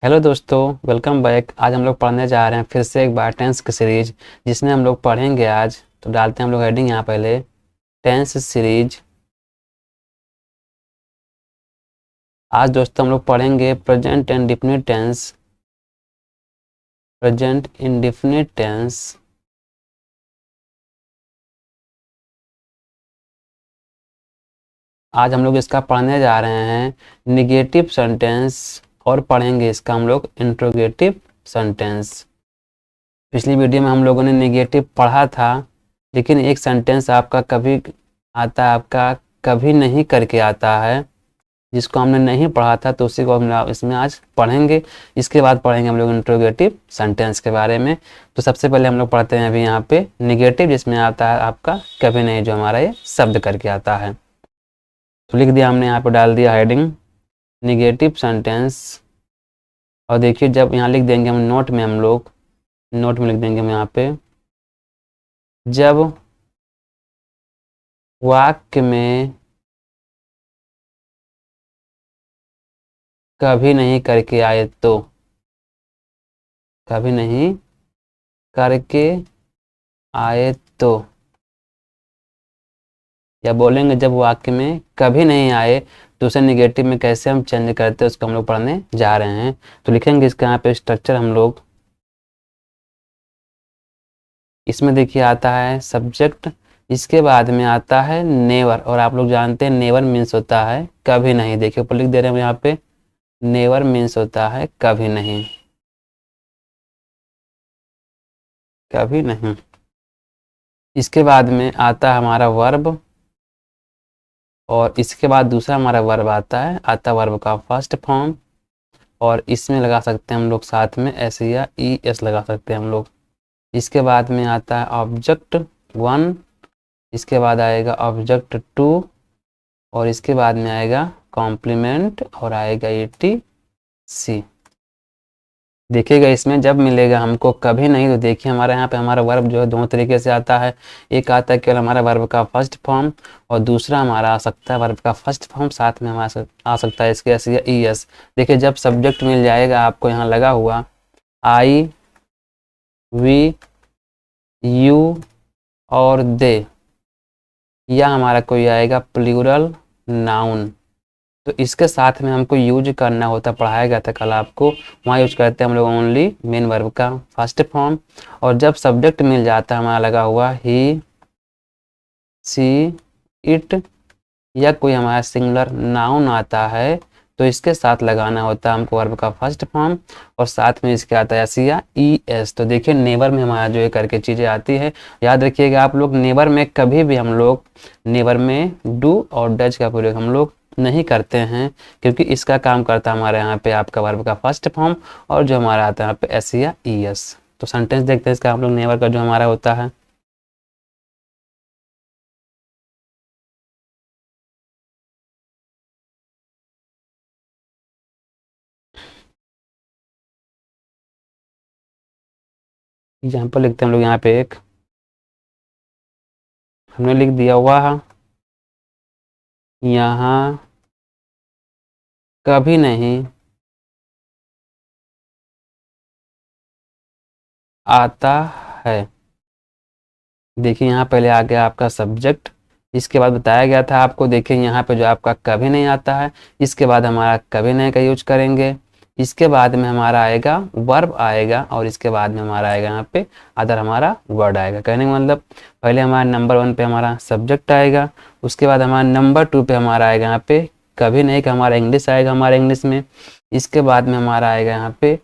Hello दोस्तों, welcome back. आज हम लोग पढ़ने जा रहे हैं फिर से एक बार टेंस की सीरीज, जिसमें हम लोग पढ़ेंगे आज। तो डालते हैं हम लोग हेडिंग यहाँ पहले, टेंस सीरीज। आज दोस्तों हम लोग पढ़ेंगे present indefinite tense. Present indefinite tense. आज हम लोग इसका पढ़ने जा रहे हैं निगेटिव सेंटेंस, और पढ़ेंगे इसका हम लोग इंट्रोगेटिव सेंटेंस। पिछली वीडियो में हम लोगों ने नेगेटिव पढ़ा था, लेकिन एक सेंटेंस आपका कभी आता है, आपका कभी नहीं करके आता है, जिसको हमने नहीं पढ़ा था, तो उसी को हम इसमें आज पढ़ेंगे। इसके बाद पढ़ेंगे हम लोग इंट्रोगेटिव सेंटेंस के बारे में। तो सबसे पहले हम लोग पढ़ते हैं अभी यहाँ पे निगेटिव, जिसमें आता है आपका कभी नहीं, जो हमारा ये शब्द करके आता है। तो लिख दिया हमने, यहाँ पे डाल दिया हेडिंग निगेटिव सेंटेंस। और देखिए, जब यहाँ लिख देंगे हम नोट में, हम लोग नोट में लिख देंगे हम यहाँ पे, जब वाक्य में कभी नहीं करके आए तो, कभी नहीं करके आए तो, या बोलेंगे जब वाक्य में कभी नहीं आए तो उसे निगेटिव में कैसे हम चेंज करते हैं, उसको हम लोग पढ़ने जा रहे हैं। तो लिखेंगे इसका यहाँ पे स्ट्रक्चर हम लोग। इसमें देखिए आता है सब्जेक्ट, इसके बाद में आता है नेवर, और आप लोग जानते हैं नेवर मीन्स होता है कभी नहीं। देखिए ऊपर लिख दे रहे हैं यहाँ पे, नेवर मीन्स होता है कभी नहीं, कभी नहीं। इसके बाद में आता है हमारा वर्ब, और इसके बाद दूसरा हमारा वर्ब आता वर्ब का फर्स्ट फॉर्म, और इसमें लगा सकते हैं हम लोग साथ में एस या ई एस लगा सकते हैं हम लोग। इसके बाद में आता है ऑब्जेक्ट 1, इसके बाद आएगा ऑब्जेक्ट 2, और इसके बाद में आएगा कॉम्प्लीमेंट, और आएगा ETC। देखिएगा इसमें जब मिलेगा हमको कभी नहीं, तो देखिए हमारे यहाँ पे हमारा वर्ब जो है दो तरीके से आता है। एक आता है केवल हमारा वर्ब का फर्स्ट फॉर्म, और दूसरा हमारा आ सकता है वर्ब का फर्स्ट फॉर्म साथ में हमारा आ सकता है इसके एस या ES। देखिए जब सब्जेक्ट मिल जाएगा आपको यहाँ लगा हुआ I, वी, यू और दे, या हमारा कोई आएगा प्लूरल नाउन, तो इसके साथ में हमको यूज करना होता, पढ़ाया गया था कल आपको। वहाँ यूज करते हैं हम लोग ओनली मेन वर्ब का फर्स्ट फॉर्म। और जब सब्जेक्ट मिल जाता है हमारा लगा हुआ ही, सी, इट, या कोई हमारा सिंगुलर नाउन आता है, तो इसके साथ लगाना होता है हमको वर्ब का फर्स्ट फॉर्म, और साथ में इसके आता है एस या ES। तो देखिए नेवर में हमारा जो है करके चीज़ें आती है। याद रखिएगा आप लोग, नेवर में कभी भी हम लोग नेवर में डू और डज का प्रयोग हम लोग नहीं करते हैं, क्योंकि इसका काम करता है हमारे यहाँ पे आपका वर्ब का फर्स्ट फॉर्म, और जो हमारा आता है यहाँ पे एस या ES। तो सेंटेंस देखते हैं इसका हम लोग नेवर का जो हमारा होता है। एग्जाम्पल लिखते हैं हम लोग यहाँ पे, एक हमने लिख दिया वह यहाँ कभी नहीं आता है। देखिए यहाँ पहले आ गया आपका सब्जेक्ट, इसके बाद बताया गया था आपको, देखिए यहाँ पे जो आपका कभी नहीं आता है, इसके बाद हमारा कभी नहीं का यूज करेंगे। इसके बाद में हमारा आएगा वर्ब आएगा, और इसके बाद में हमारा आएगा यहाँ पे अदर हमारा वर्ड आएगा। कहने का मतलब पहले हमारा नंबर 1 पे हमारा सब्जेक्ट आएगा, उसके बाद हमारा नंबर 2 पे हमारा आएगा यहाँ पे कभी नहीं का हमारा इंग्लिश आएगा हमारा इंग्लिश में। इसके बाद में हमारा आएगा यहाँ पे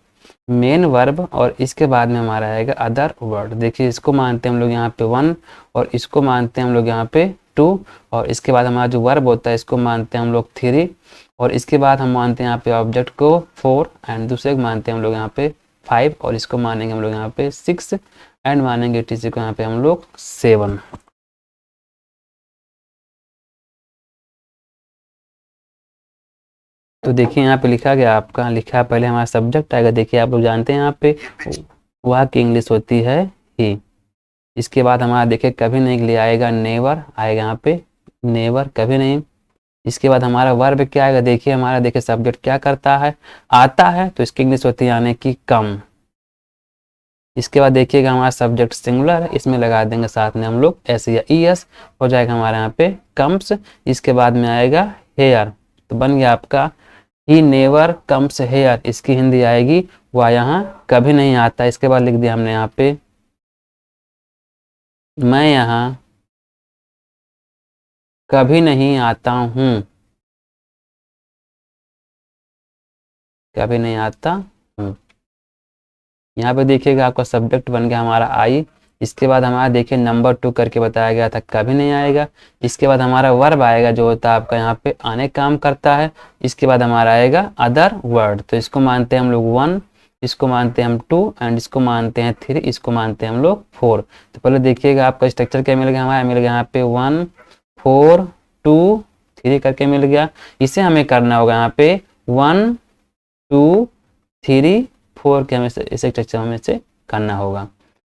मेन वर्ब, और इसके बाद में हमारा आएगा अदर वर्ड। देखिए इसको मानते हैं हम लोग यहाँ पे 1, और इसको मानते हैं हम लोग यहाँ पे 2, और इसके बाद हमारा जो वर्ब होता है इसको मानते हैं हम लोग 3, और इसके बाद हम मानते हैं यहाँ पे ऑब्जेक्ट को 4, एंड दूसरे को मानते हैं हम लोग यहाँ पे 5, और इसको मानेंगे हम लोग यहाँ पे 6, एंड मानेंगे TC को यहाँ पे हम लोग 7। तो देखिए यहाँ पे लिखा गया, आपका लिखा पहले हमारा सब्जेक्ट आएगा। देखिए आप लोग जानते हैं यहाँ पे वह की इंग्लिश होती है ही। इसके बाद हमारा देखिए कभी नहीं के लिए आएगा नेवर, आएगा यहाँ पे नेवर कभी नहीं। इसके बाद हमारा वर्ब क्या आएगा, देखिए हमारा, देखिए सब्जेक्ट क्या करता है, आता है, तो इसकी इंग्लिश होती है आने की कम। इसके बाद देखिएगा हमारा सब्जेक्ट सिंगुलर है, इसमें लगा देंगे साथ में हम लोग एस या ई एस, हो जाएगा हमारे यहाँ पे कम्स। इसके बाद में आएगा हेयर, तो बन गया आपका ही नेवर कम्स हेयर, इसकी हिंदी आएगी वह यहाँ कभी नहीं आता। इसके बाद लिख दिया हमने यहाँ पे मैं यहाँ कभी नहीं आता हूँ, कभी नहीं आता हूँ। यहाँ पे देखिएगा आपका सब्जेक्ट बन गया हमारा आई। इसके बाद हमारा देखिए नंबर 2 करके बताया गया था कभी नहीं आएगा। इसके बाद हमारा वर्ब आएगा जो होता है आपका यहाँ पे आने काम करता है। इसके बाद हमारा आएगा अदर वर्ड, तो इसको मानते हैं हम लोग 1, इसको मानते हैं हम 2 एंड इसको मानते हैं 3, इसको मानते हैं हम लोग 4। तो पहले देखिएगा आपका स्ट्रक्चर क्या मिल गया, हमारा मिल गया यहाँ पे 1 4 2 3 करके मिल गया। इसे हमें करना होगा यहाँ पे 1 2 3 4 के हमें इसे स्ट्रक्चर हमें से करना होगा।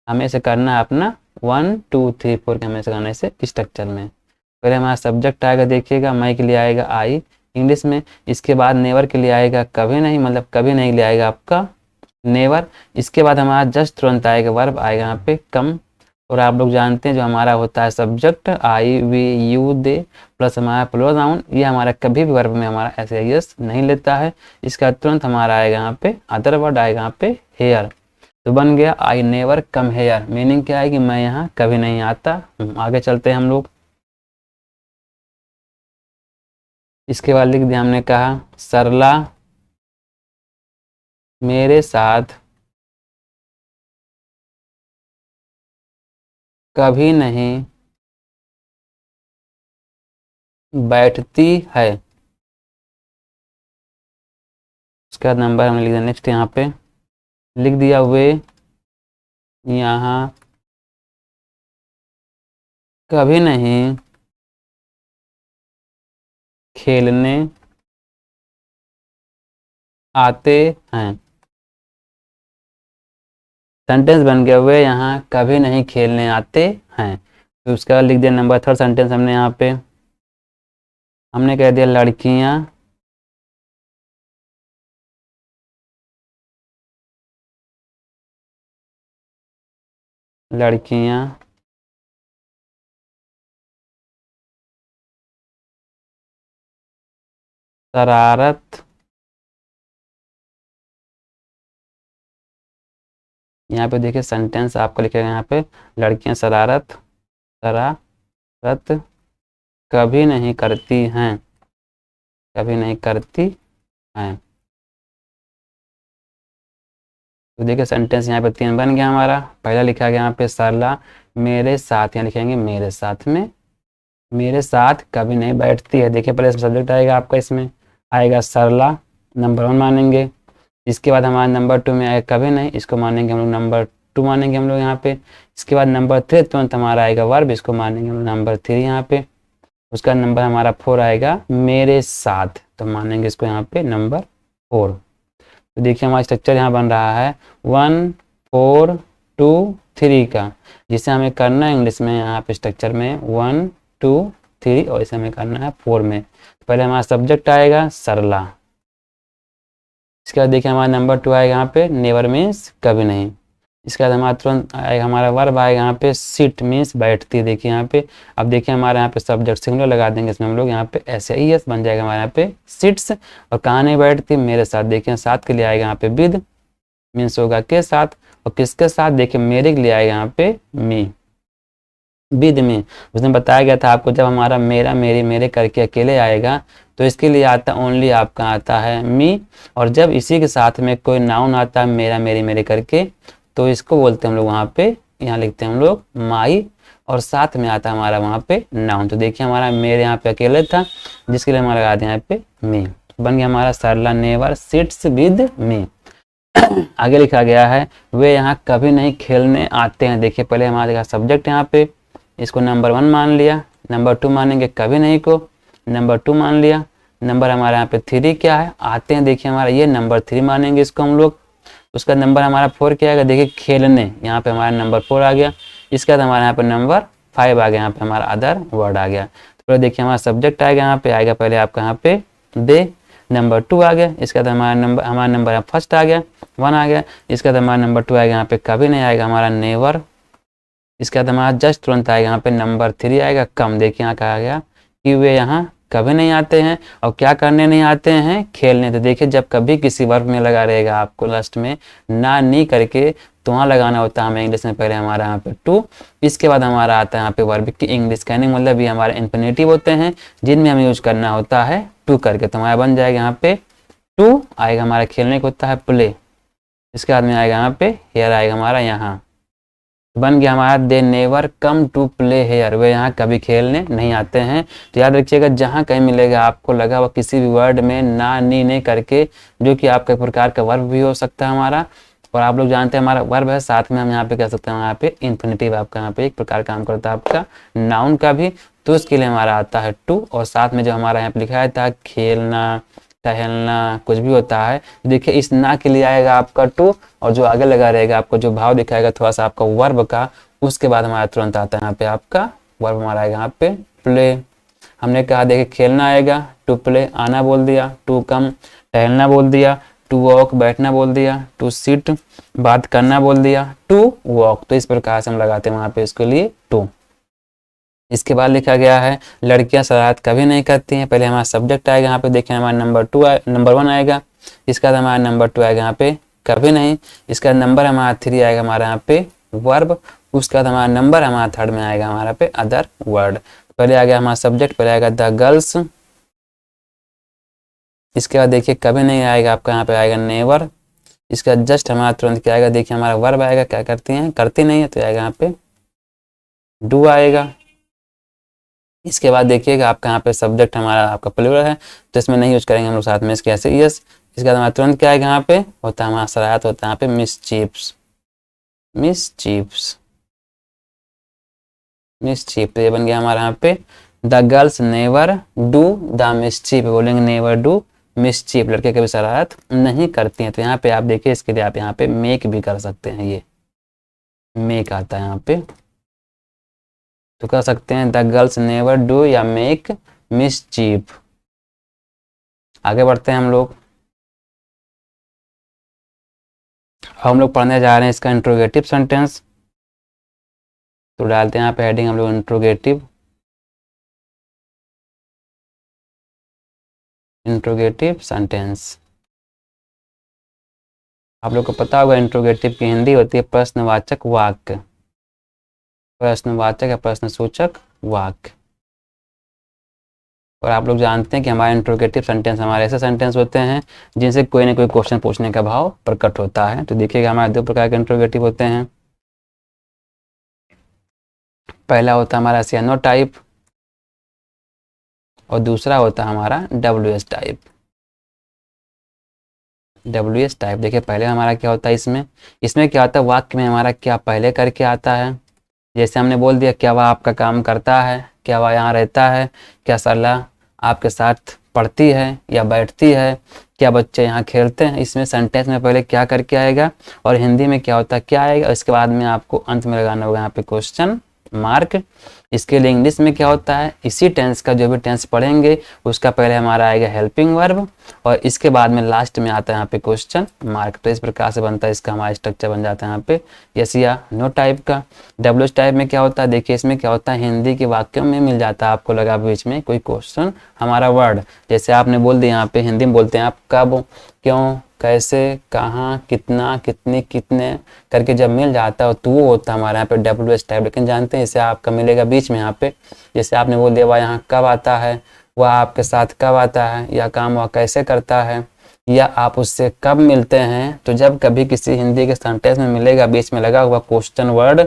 हमें इसे करना है अपना 1 2 3 4 के हमें से करना है इसे स्ट्रक्चर में। पहले हमारा सब्जेक्ट आएगा, देखिएगा मैं के लिए आएगा आई इंग्लिश में। इसके बाद नेवर के लिए आएगा कभी नहीं, मतलब कभी नहीं के लिए आएगा आपका नेवर। इसके बाद हमारा जस्ट तुरंत आएगा वर्ब आएगा यहाँ पे कम। और आप लोग जानते हैं जो हमारा होता है subject I we you they plus हमारा प्लूरल नाउन, ये हमारा कभी भी वर्ब में हमारा ऐसे यस नहीं लेता है। इसका तुरंत हमारा आएगा यहाँ पे अदर वर्ड आएगा यहाँ पे हेयर, तो बन गया I never come here. Meaning क्या है कि मैं यहाँ कभी नहीं आता हूँ। आगे चलते हैं हम लोग। इसके बाद लिख दिया हमने कहा सरला मेरे साथ कभी नहीं बैठती है। उसके बाद नंबर हमने लिख दिया नेक्स्ट, यहाँ पे लिख दिया वे यहाँ कभी नहीं खेलने आते हैं। सेंटेंस बन गया वे यहाँ कभी नहीं खेलने आते हैं। तो उसका लिख दिया नंबर 3 सेंटेंस हमने यहाँ पे, हमने कह दिया लड़कियाँ शरारत, यहाँ पे देखिए सेंटेंस आपको लिखेगा यहाँ पे लड़कियां शरारत कभी नहीं करती हैं, कभी नहीं करती हैं। तो देखिए सेंटेंस यहाँ पे 3 बन गया हमारा। पहला लिखा गया यहाँ पे सरला मेरे साथ, यहाँ लिखेंगे मेरे साथ में, मेरे साथ कभी नहीं बैठती है। देखिए पहले सब्जेक्ट आएगा आपका, इसमें आएगा सरला नंबर 1 मानेंगे। इसके बाद हमारा नंबर 2 में आएगा कभी नहीं, इसको मानेंगे हम लोग नंबर 2 मानेंगे हम लोग यहाँ पे। इसके बाद नंबर 3 तुरंत हमारा आएगा वर्ब, इसको मानेंगे हम लोग नंबर 3 यहाँ पे। उसका नंबर हमारा 4 आएगा मेरे साथ, तो मानेंगे इसको यहाँ पे नंबर 4। तो देखिए हमारा स्ट्रक्चर यहाँ बन रहा है 1 4 2 3 का, जिसे हमें करना है इंग्लिश में यहाँ पे स्ट्रक्चर में 1 2 3 और इसे हमें करना है 4 में। तो पहले हमारा सब्जेक्ट आएगा सरला, इसके बाद देखिए हमारा नंबर 2 आएगा यहाँ पे नेवर मीन्स कभी नहीं। इसके बाद हमारा तुरंत आएगा हमारा वर्ब आएगा यहाँ पे सिट मीन्स बैठती है। देखिए यहाँ पे, अब देखिए हमारे यहाँ पे सब्जेक्ट सिंगुलर लगा देंगे, इसमें हम लोग यहाँ पे एस ई एस बन जाएगा हमारे यहाँ पे सिट्स। और कहाँ नहीं बैठती, मेरे साथ। देखिए साथ के लिए आएगा यहाँ पे विद मीन्स होगा के साथ, और किसके साथ, देखिए मेरे के लिए आएगा यहाँ पे मी, विद मी। उसने बताया गया था आपको जब हमारा मेरा मेरी मेरे करके अकेले आएगा तो इसके लिए आता ओनली आपका आता है मी, और जब इसी के साथ में कोई नाउन आता है मेरा मेरी मेरे करके तो इसको बोलते हैं हम लोग वहाँ पे, यहाँ लिखते हैं हम लोग माई, और साथ में आता है हमारा वहाँ पे नाउन। तो देखिए हमारा मेरे यहाँ पे अकेले था जिसके लिए हमारा लगा दिया यहाँ पे मी, बन गया हमारा सरला नेवर सिट्स विद मी। आगे लिखा गया है वे यहाँ कभी नहीं खेलने आते हैं। देखिए पहले हमारा सब्जेक्ट यहाँ पे, इसको नंबर 1 मान लिया, नंबर 2 मानेंगे कभी नहीं को, नंबर 2 मान लिया, नंबर हमारे यहाँ पे 3 क्या है आते हैं, देखिए हमारा ये नंबर 3 मानेंगे इसको हम लोग। उसका नंबर हमारा 4 क्या आएगा, देखिए खेलने, यहाँ पे हमारा नंबर 4 आ गया। इसके बाद हमारे यहाँ पे नंबर 5 आ गया, यहाँ पे हमारा अदर वर्ड आ गया। तो देखिए हमारा सब्जेक्ट आएगा, यहाँ पे आएगा पहले आपका यहाँ पे दे, नंबर 2 आ गया, इसके बाद हमारा नंबर फर्स्ट आ गया 1 आ गया, इसके बाद हमारा नंबर 2 आएगा यहाँ पे कभी नहीं आएगा हमारा नेवर, इसके बाद हमारा जस्ट तुरंत आएगा यहाँ पे नंबर 3 आएगा कम। देखिए यहाँ कहा गया कि वे यहाँ कभी नहीं आते हैं और क्या करने नहीं आते हैं, खेलने। तो देखिए जब कभी किसी वर्ब में लगा रहेगा आपको लास्ट में ना नी करके, तो वहाँ लगाना होता है हमें इंग्लिश में पहले हमारा यहाँ पे टू, इसके बाद हमारा आता है यहाँ पे वर्ब की इंग्लिश कहने मतलब ये हमारे इन्फिनेटिव होते हैं जिनमें हमें यूज करना होता है टू करके। तो हमारा बन जाएगा यहाँ पे टू आएगा हमारा खेलने को होता है प्ले, इसके बाद में आएगा यहाँ पे हेयर आएगा हमारा यहाँ, बन गया हमारा they never come to play here, वे यहाँ कभी खेलने नहीं आते हैं। तो याद रखिएगा जहाँ कहीं मिलेगा आपको लगा हुआ किसी भी वर्ड में ना नी ने करके, जो कि आपका प्रकार का वर्ब भी हो सकता है हमारा, और आप लोग जानते हैं हमारा वर्ब है साथ में हम यहाँ पे कह सकते हैं यहाँ पे इन्फिनेटिव आपका यहाँ पे एक प्रकार काम करता है आपका नाउन का भी, तो उसके लिए हमारा आता है टू, और साथ में जो हमारा यहाँ पे लिखा था खेलना टहलना कुछ भी होता है, देखिए इस ना के लिए आएगा आपका टू, और जो आगे लगा रहेगा आपको जो भाव दिखाएगा थोड़ा सा आपका वर्ब का, उसके बाद हमारा तुरंत आता है यहाँ पे आपका वर्ब हमारा आएगा यहाँ पे प्ले। हमने कहा देखिए खेलना आएगा टू प्ले, आना बोल दिया, टू कम टहलना बोल दिया, टू वॉक बैठना बोल दिया, टू सिट बात करना बोल दिया, टू वॉक। तो इस प्रकार से हम लगाते हैं वहाँ पे इसके लिए टू। इसके बाद लिखा गया है लड़कियां शरारत कभी नहीं करती हैं, पहले हमारा सब्जेक्ट आएगा यहाँ पे देखिए हमारा नंबर 1 आएगा, इसके बाद हमारा नंबर 2 आएगा यहाँ पे कभी नहीं, इसका नंबर हमारा 3 आएगा हमारा यहाँ पे वर्ब, उसके बाद हमारा नंबर हमारा 3rd में आएगा हमारा पे अदर वर्ड। पहले आ गया हमारा सब्जेक्ट, पहले आएगा द गर्ल्स, इसके बाद देखिए कभी नहीं आएगा आपका यहाँ पे आएगा नेवर, इसका जस्ट हमारा तुरंत क्या आएगा देखिए हमारा वर्ब आएगा क्या करती हैं करती नहीं है, तो आएगा यहाँ पे डू आएगा। इसके बाद देखिएगा आपका यहाँ पे सब्जेक्ट हमारा आपका प्लूरल है तो इसमें नहीं यूज करेंगे हम लोग, साथ में इसके ऐसे यस। इसके बाद हमारा तुरंत क्या आएगा यहाँ पे होता है हमारा शरारत होता है यहाँ पे मिसचीफ्स, मिसचीफ। तो ये बन गया हमारा यहाँ पे the girls never do the mischief, बोलेंगे नेवर डू मिसचीफ, लड़के कभी शरारत नहीं करती हैं। तो यहाँ पे आप देखिए इसके लिए आप यहाँ पे मेक भी कर सकते हैं, ये मेक आता है यहाँ पे, तो कह सकते हैं द गर्ल्स नेवर डू या मेक मिसचीफ। आगे बढ़ते हैं हम लोग, हम लोग पढ़ने जा रहे हैं इसका इंट्रोगेटिव सेंटेंस। तो डालते हैं यहाँ पे हेडिंग हम लोग इंट्रोगेटिव सेंटेंस। आप लोग को पता होगा इंट्रोगेटिव की हिंदी होती है प्रश्नवाचक वाक्य, प्रश्नवाचक या प्रश्नसूचक वाक्य। और आप लोग जानते हैं कि हमारे इंट्रोगेटिव सेंटेंस हमारे ऐसे सेंटेंस होते हैं जिनसे कोई ना कोई क्वेश्चन पूछने का भाव प्रकट होता है। तो देखिएगा हमारे 2 प्रकार के इंट्रोगेटिव होते हैं, पहला होता है हमारा यस या नो टाइप और दूसरा होता है हमारा WS टाइप। WS टाइप देखिए पहले हमारा क्या होता है इसमें क्या होता है वाक्य में हमारा क्या पहले करके आता है, जैसे हमने बोल दिया क्या वह आपका काम करता है, क्या वह यहाँ रहता है, क्या सरला आपके साथ पढ़ती है या बैठती है, क्या बच्चे यहाँ खेलते हैं। इसमें सेंटेंस में पहले क्या करके आएगा और हिंदी में क्या होता है क्या आएगा, इसके बाद में आपको अंत में लगाना होगा यहाँ पे क्वेश्चन मार्क। इसके लिए इंग्लिश में क्या होता है इसी टेंस का जो भी टेंस पढ़ेंगे उसका पहले हमारा आएगा हेल्पिंग वर्ब और इसके बाद में लास्ट में आता है यहाँ पे क्वेश्चन मार्क। तो इस प्रकार से बनता है इसका हमारा स्ट्रक्चर बन जाता है यहाँ पे यस या नो टाइप का। WH टाइप में क्या होता है देखिए इसमें क्या होता है हिंदी के वाक्यों में मिल जाता है आपको लगा बीच में कोई क्वेश्चन हमारा वर्ड, जैसे आपने बोल दिया यहाँ पे हिंदी में बोलते हैं आप कब क्यों कैसे कहाँ कितना कितने कितने करके जब मिल जाता है तो वो होता है हमारे यहाँ पे WH टाइप। लेकिन जानते हैं इसे आपका मिलेगा बीच में यहाँ पे, जैसे आपने बोल दिया वह यहाँ कब आता है, वह आपके साथ कब आता है, या काम वह कैसे करता है, या आप उससे कब मिलते हैं। तो जब कभी किसी हिंदी के सेंटेंस में मिलेगा बीच में लगा हुआ क्वेश्चन वर्ड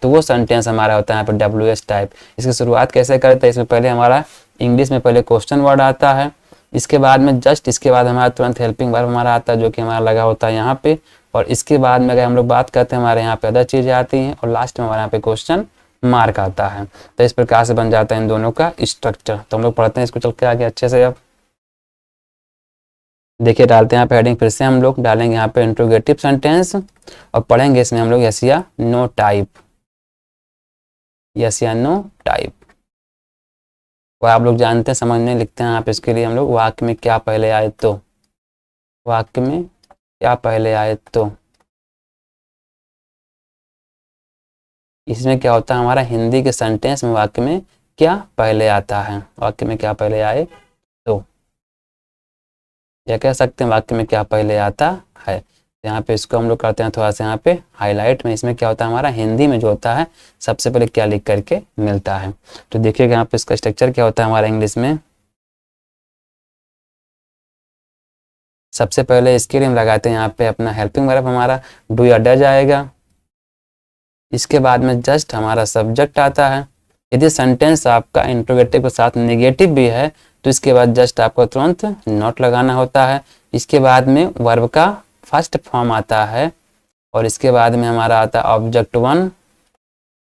तो वो सेंटेंस हमारा होता है यहाँ पे WH टाइप। इसकी शुरुआत कैसे करते हैं, इसमें पहले हमारा इंग्लिश में पहले क्वेश्चन वर्ड आता है, इसके बाद में जस्ट इसके बाद हमारा तुरंत हेल्पिंग वर्ब हमारा आता है जो कि हमारा लगा होता है यहाँ पे, और इसके बाद में अगर हम लोग बात करते हैं हमारे यहाँ पे अदर चीज़ें आती हैं और लास्ट में हमारे यहाँ पे क्वेश्चन मार्क आता है। तो इस प्रकार से बन जाता है इन दोनों का स्ट्रक्चर। तो हम लोग पढ़ते हैं इसको चल के आगे अच्छे से। अब देखिए डालते हैं यहाँ पे हेडिंग, फिर से हम लोग डालेंगे यहाँ पे इंट्रोगेटिव सेंटेंस और पढ़ेंगे इसमें हम लोग यस या नो टाइप, यस या नो टाइप। वो आप लोग जानते हैं, समझने लिखते हैं आप। इसके लिए हम लोग वाक्य में क्या पहले आए तो, वाक्य में क्या पहले आए तो, इसमें क्या होता है हमारा हिंदी के सेंटेंस में वाक्य में क्या पहले आता है, वाक्य में क्या पहले आए तो, या कह सकते हैं वाक्य में क्या पहले आता है। यहाँ पे इसको हम लोग करते हैं थोड़ा सा यहाँ पे हाईलाइट में। इसमें क्या होता है हमारा हिंदी में जो होता है सबसे पहले क्या लिख करके मिलता है। तो देखिएगा यहाँ पे इसका स्ट्रक्चर क्या होता है हमारा इंग्लिश में। सबसे पहले इसके लिए हम लगाते हैं यहाँ पे अपना हेल्पिंग वर्ब, हमारा डू या डज आएगा। इसके बाद में जस्ट हमारा सब्जेक्ट आता है। यदि सेंटेंस आपका इंट्रोगेटिव के साथ नेगेटिव भी है तो इसके बाद जस्ट आपको तुरंत नॉट लगाना होता है। इसके बाद में वर्ब का फर्स्ट फॉर्म आता है और इसके बाद में हमारा आता है ऑब्जेक्ट 1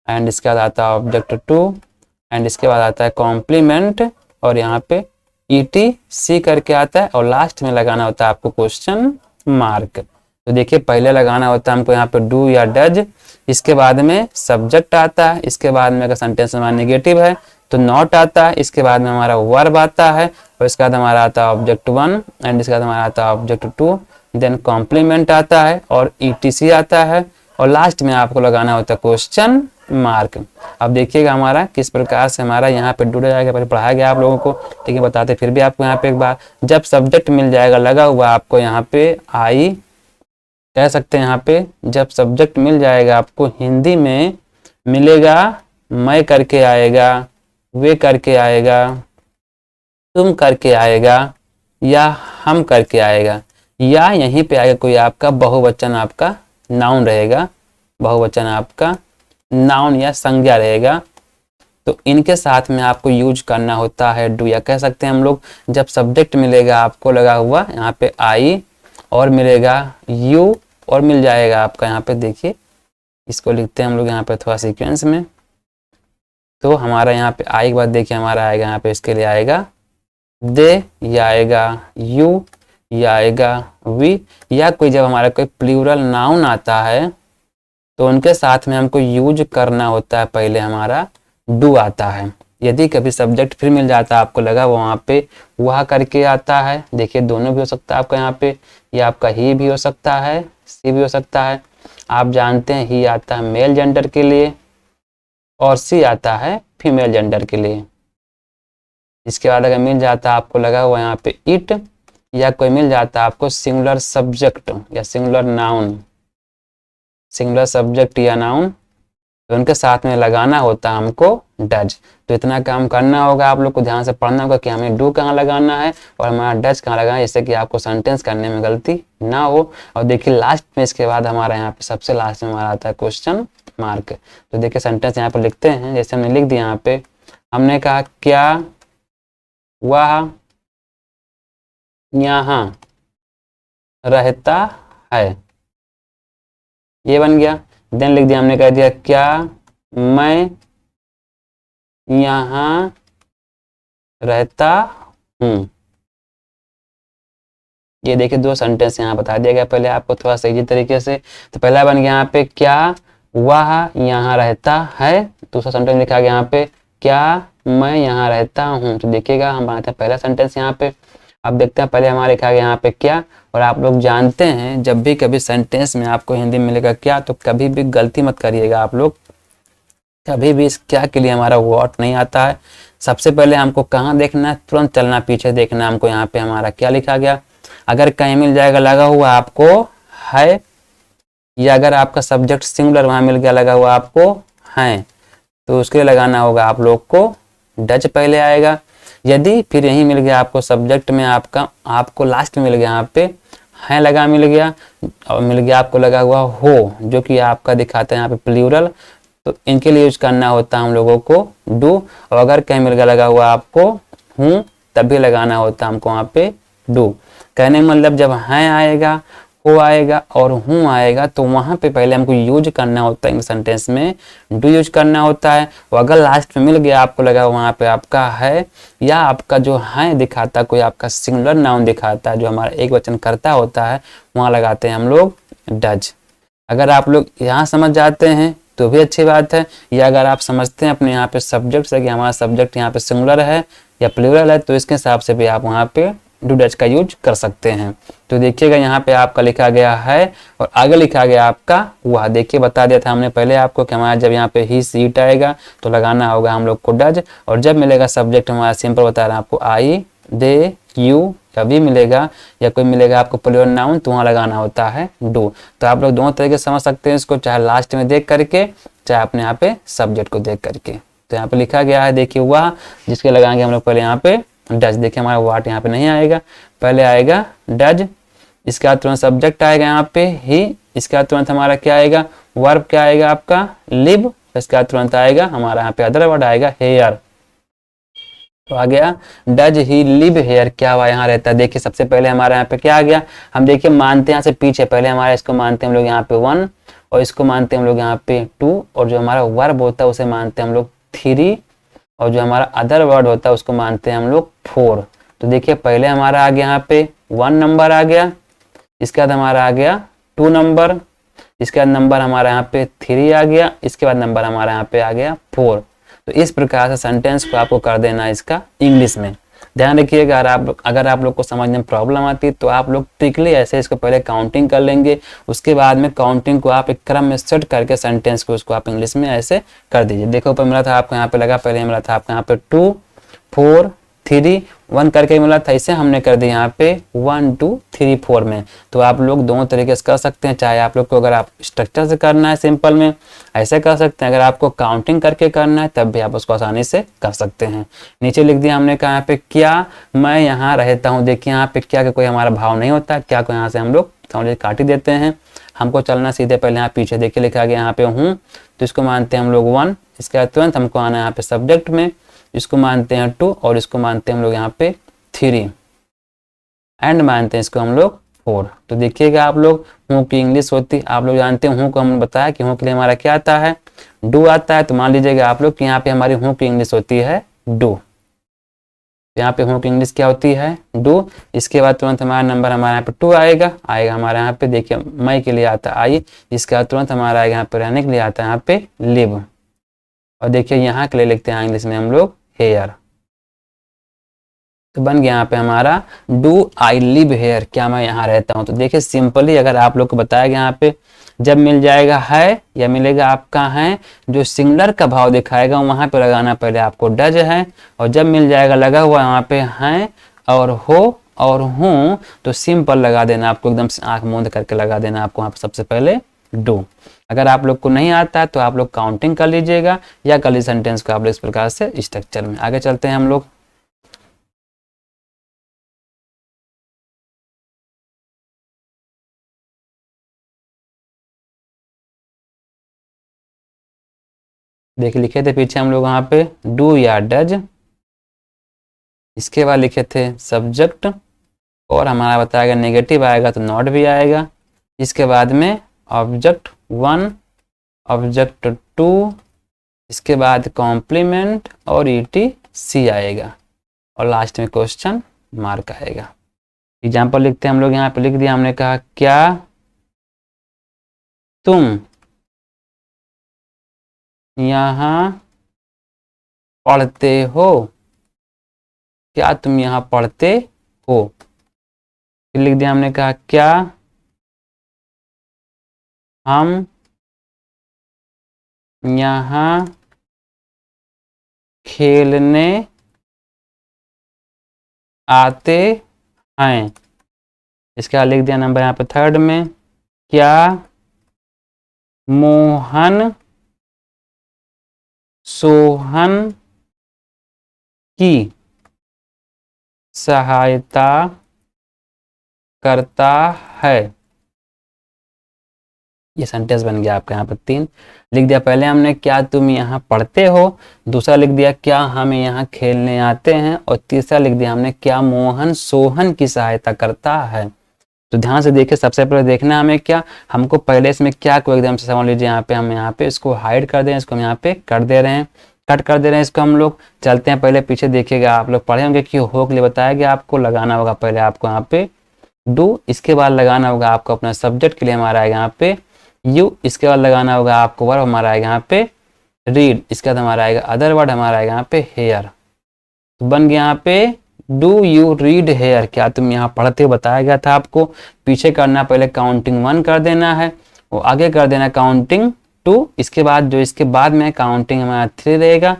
एंड इसके बाद आता है ऑब्जेक्ट 2 एंड इसके बाद आता है कॉम्प्लीमेंट और यहाँ पे ETC करके आता है और लास्ट में लगाना होता है आपको क्वेश्चन मार्क। तो देखिए पहले लगाना होता है हमको यहाँ पे डू या डज, इसके बाद में सब्जेक्ट आता है, इसके बाद में अगर सेंटेंस हमारा नेगेटिव है तो नॉट आता है, इसके बाद में हमारा वर्ब आता है और इसके बाद हमारा आता है ऑब्जेक्ट 1 एंड इसके बाद हमारा आता है ऑब्जेक्ट 2, देन कॉम्प्लीमेंट आता है और ETC आता है और लास्ट में आपको लगाना होता है क्वेश्चन मार्क। अब देखिएगा हमारा किस प्रकार से हमारा यहाँ पे डूडा जाएगा, पहले पढ़ाया गया आप लोगों को, ठीक है बताते फिर भी आपको यहाँ पे एक बार। जब सब्जेक्ट मिल जाएगा लगा हुआ आपको यहाँ पे आई, कह सकते हैं यहाँ पे जब सब्जेक्ट मिल जाएगा आपको हिंदी में मिलेगा मैं करके आएगा, वे करके आएगा, तुम करके आएगा या हम करके आएगा, या यहीं पे आएगा कोई आपका बहुवचन, आपका नाउन रहेगा, बहुवचन आपका नाउन या संज्ञा रहेगा, तो इनके साथ में आपको यूज करना होता है डू। या कह सकते हैं हम लोग जब सब्जेक्ट मिलेगा आपको लगा हुआ यहाँ पे आई और मिलेगा यू और मिल जाएगा आपका यहाँ पे, देखिए इसको लिखते हैं हम लोग यहाँ पे थोड़ा सीक्वेंस में। तो हमारा यहाँ पे आई के बाद देखिए हमारा आएगा यहाँ पे इसके लिए आएगा दे या आएगा यू या आएगा वी, या कोई जब हमारा कोई प्लूरल नाउन आता है तो उनके साथ में हमको यूज करना होता है पहले हमारा डू आता है। यदि कभी सब्जेक्ट फिर मिल जाता है आपको लगा वहाँ पे वह करके आता है, देखिए दोनों भी हो सकता है आपका यहाँ पे, या आपका ही भी हो सकता है, सी भी हो सकता है। आप जानते हैं ही आता है मेल जेंडर के लिए और सी आता है फीमेल जेंडर के लिए। इसके बाद अगर मिल जाता है आपको लगा हुआ यहाँ पे इट, या कोई मिल जाता है आपको सिंगुलर सब्जेक्ट या सिंगुलर नाउन, सिंगुलर सब्जेक्ट या नाउन, तो उनके साथ में लगाना होता है हमको डज। तो इतना काम करना होगा, आप लोग को ध्यान से पढ़ना होगा कि हमें डू कहाँ लगाना है और हमारा डज कहाँ लगाना है, जिससे कि आपको सेंटेंस करने में गलती ना हो। और देखिए लास्ट में इसके बाद हमारा यहाँ पे सबसे लास्ट में हमारा आता है क्वेश्चन मार्क। तो देखिए सेंटेंस यहाँ पे लिखते हैं, जैसे हमने लिख दिया यहाँ पे, हमने कहा क्या वह यहाँ रहता है, ये बन गया। देन लिख दिया हमने, कह दिया क्या मैं यहाँ रहता हूँ। ये देखिए दो सेंटेंस यहाँ बता दिया गया पहले आपको थोड़ा सही तरीके से। तो पहला बन गया यहाँ पे क्या वह यहाँ रहता है, दूसरा सेंटेंस लिखा गया यहाँ पे क्या मैं यहाँ रहता हूँ। तो देखिएगा हम बनाते हैं पहला सेंटेंस यहाँ पे। अब देखते हैं पहले हमारा लिखा गया यहाँ पे क्या, और आप लोग जानते हैं जब भी कभी सेंटेंस में आपको हिंदी में मिलेगा क्या तो कभी भी गलती मत करिएगा आप लोग, कभी भी इस क्या के लिए हमारा व्हाट नहीं आता है। सबसे पहले हमको कहाँ देखना है, तुरंत चलना पीछे देखना हमको यहाँ पे हमारा क्या लिखा गया। अगर कहीं मिल जाएगा लगा हुआ आपको है, या अगर आपका सब्जेक्ट सिंगुलर वहाँ मिल गया लगा हुआ आपको है, तो उसके लिए लगाना होगा आप लोग को डज पहले आएगा। यदि फिर यही मिल गया आपको सब्जेक्ट में आपको लास्ट में मिल गया यहाँ पे है लगा मिल गया, और मिल गया आपको लगा हुआ हो जो कि आपका दिखाता है यहाँ पे प्लूरल, तो इनके लिए यूज करना होता है हम लोगों को डू। और अगर कहीं मिल गया लगा हुआ आपको हूँ तभी लगाना होता है हमको वहाँ पे डू। कहने का मतलब जब है आएगा, हो आएगा और हूँ आएगा तो वहाँ पे पहले हमको यूज करना होता है, इन सेंटेंस में डू यूज करना होता है। और अगर लास्ट में मिल गया आपको लगा वहाँ पे आपका है, या आपका जो है दिखाता कोई आपका सिंगुलर नाउन दिखाता है जो हमारा एक वचन करता होता है, वहाँ लगाते हैं हम लोग डज। अगर आप लोग यहाँ समझ जाते हैं तो भी अच्छी बात है। या अगर आप समझते हैं अपने यहाँ पे सब्जेक्ट से कि हमारा सब्जेक्ट यहाँ पे सिंगुलर है या प्लूरल है, तो इसके हिसाब से भी आप वहाँ पे डू डज का यूज कर सकते हैं। तो देखिएगा यहाँ पे आपका लिखा गया है और आगे लिखा गया आपका वह। देखिए बता दिया था हमने पहले आपको कि हमारा जब यहाँ पे ही सीट आएगा तो लगाना होगा हम लोग को डज, और जब मिलेगा सब्जेक्ट हमारा सिंपल बता रहा है आपको आई, दे, यू कभी मिलेगा या कोई मिलेगा आपको प्लूरल नाउन तो वहाँ लगाना होता है डू। तो आप लोग दोनों तरीके से समझ सकते हैं इसको, चाहे लास्ट में देख करके चाहे अपने यहाँ पे सब्जेक्ट को देख करके। तो यहाँ पे लिखा गया है देखिए वह, जिसके लगाएंगे हम लोग पहले यहाँ पे डज। देखिए हमारा वाट यहाँ पे नहीं आएगा, पहले आएगा डज, इसके बाद तुरंत सब्जेक्ट आएगा यहाँ पे ही, इसके बाद तुरंत हमारा क्या आएगा वर्ब क्या आएगा आपका लिव, इसके बाद तुरंत आएगा हमारा यहाँ पे अदर वर्ड आएगा हेयर। तो आ गया डज ही लिव हेयर, क्या हुआ यहाँ रहता है। देखिए सबसे पहले हमारे यहाँ पे क्या आ गया, हम देखिए मानते हैं यहाँ से पीछे, पहले हमारा इसको मानते हैं हम लोग यहाँ पे 1 और इसको मानते हैं हम लोग यहाँ पे 2, और जो हमारा वर्ब होता है उसे मानते हैं हम लोग 3, और जो हमारा अदर वर्ड होता है उसको मानते हैं हम लोग 4। तो देखिए पहले हमारा आ गया यहाँ पे 1 नंबर आ गया, इसके बाद हमारा आ गया 2 नंबर, इसके बाद नंबर हमारा यहाँ पे 3 आ गया, इसके बाद नंबर हमारा यहाँ पे आ गया 4। तो इस प्रकार से सेंटेंस को आपको कर देना इसका इंग्लिश में। ध्यान रखिएगा अगर आप लोग को समझने में प्रॉब्लम आती है तो आप लोग ट्रिकली ऐसे इसको पहले काउंटिंग कर लेंगे, उसके बाद में काउंटिंग को आप एक क्रम में सेट करके सेंटेंस को उसको आप इंग्लिश में ऐसे कर दीजिए। देखो ऊपर मिला था आपको यहाँ पे लगा, पहले मिला था आपको यहाँ पे 2 4 3 1 करके मिला था, इसे हमने कर दिया यहाँ पे 1 2 3 4 में। तो आप लोग दोनों तरीके से कर सकते हैं, चाहे आप लोग को अगर आप स्ट्रक्चर से करना है सिंपल में ऐसे कर सकते हैं, अगर आपको काउंटिंग करके करना है तब भी आप उसको आसानी से कर सकते हैं। नीचे लिख दिया हमने कहा यहाँ पे क्या मैं यहाँ रहता हूँ। देखिए यहाँ पे क्या का कोई हमारा भाव नहीं होता, क्या को यहाँ से हम लोग समझ काट ही देते हैं। हमको चलना सीधे पहले यहाँ पीछे, देखिए लिखा गया यहाँ पे हूँ, तो इसको मानते हैं हम लोग 1, इसके बाद तुरंत हमको आना है यहाँ पे सब्जेक्ट में, इसको मानते हैं 2 और इसको मानते हैं हम लोग यहाँ पे 3 एंड मानते हैं इसको हम लोग 4। तो देखिएगा आप लोग हूँ की इंग्लिश होती, आप लोग जानते हैं हूँ को हमने बताया कि हूँ के लिए हमारा क्या आता है डू आता है। तो मान लीजिएगा आप लोग कि यहाँ पे हमारी हूँ की इंग्लिश होती है डू, यहाँ पे हूँ की इंग्लिश क्या होती है डू। इसके बाद तुरंत हमारा नंबर हमारे यहाँ पे 2 आएगा हमारे यहाँ पे, देखिए मई के लिए आता है आई, इसके बाद तुरंत हमारा आएगा यहाँ पे रहने के लिए आता है यहाँ पे लिव, और देखिए यहाँ के लिए लिखते हैं इंग्लिश में हम लोग हेयर। तो बन गया यहाँ पे हमारा डू आई लिव हेयर, क्या मैं यहाँ रहता हूँ। तो देखिए सिंपली अगर आप लोग को बताया गया यहाँ पे जब मिल जाएगा है या मिलेगा आपका है, जो सिंगुलर का भाव दिखाएगा वहां पे लगाना पहले आपको डज है, और जब मिल जाएगा लगा हुआ यहाँ पे है और हो और हूँ तो सिंपल लगा देना आपको, एकदम आंख मूंद करके लगा देना आपको वहां पे सबसे पहले डू। अगर आप लोग को नहीं आता है तो आप लोग काउंटिंग कर लीजिएगा या कर लीजिए सेंटेंस को आप लोग इस प्रकार से स्ट्रक्चर में। आगे चलते हैं हम लोग। देखिए लिखे थे पीछे हम लोग वहां पे डू या डज, इसके बाद लिखे थे सब्जेक्ट, और हमारा बताया गया नेगेटिव आएगा तो नॉट भी आएगा, इसके बाद में ऑब्जेक्ट 1 ऑब्जेक्ट 2, इसके बाद कॉम्प्लीमेंट और ETC आएगा, और लास्ट में क्वेश्चन मार्क आएगा। एग्जाम्पल लिखते हैं हम लोग, यहाँ पे लिख दिया हमने कहा क्या तुम यहाँ पढ़ते हो, क्या तुम यहाँ पढ़ते हो। फिर लिख दिया हमने कहा क्या हम यहाँ खेलने आते हैं। इसके बाद लिख दिया नंबर यहाँ पे 3rd में क्या मोहन सोहन की सहायता करता है। ये सेंटेंस बन गया आपका यहाँ पर 3 लिख दिया। पहले हमने क्या तुम यहाँ पढ़ते हो, दूसरा लिख दिया क्या हम यहाँ खेलने आते हैं, और तीसरा लिख दिया हमने क्या मोहन सोहन की सहायता करता है। तो ध्यान से देखिए, सबसे पहले देखना हमें क्या, हमको पहले इसमें क्या को एकदम से समझ लीजिए, यहाँ पे हम यहाँ पे इसको हाइड कर दें, इसको हम यहाँ पे कर दे रहे हैं, कट कर दे रहे हैं इसको हम लोग। चलते हैं पहले पीछे, देखिएगा आप लोग पढ़े होंगे कि हो के लिए बताया गया आपको लगाना होगा पहले आपको यहाँ पे डू, इसके बाद लगाना होगा आपको अपना सब्जेक्ट के लिए हमारा आएगा यहाँ पे यू, इसके बाद लगाना होगा आपको वर्ब हमारा आएगा यहाँ पे रीड, इसके बाद हमारा आएगा अदर वर्ड हमारा आएगा यहाँ पे हेयर। तो बन गया यहाँ पे डू यू रीड हेयर, क्या तुम यहाँ पढ़ते हो, बताया गया था आपको। पीछे करना, पहले काउंटिंग 1 कर देना है, वो आगे कर देना काउंटिंग 2, इसके बाद जो इसके बाद में काउंटिंग हमारा 3 रहेगा,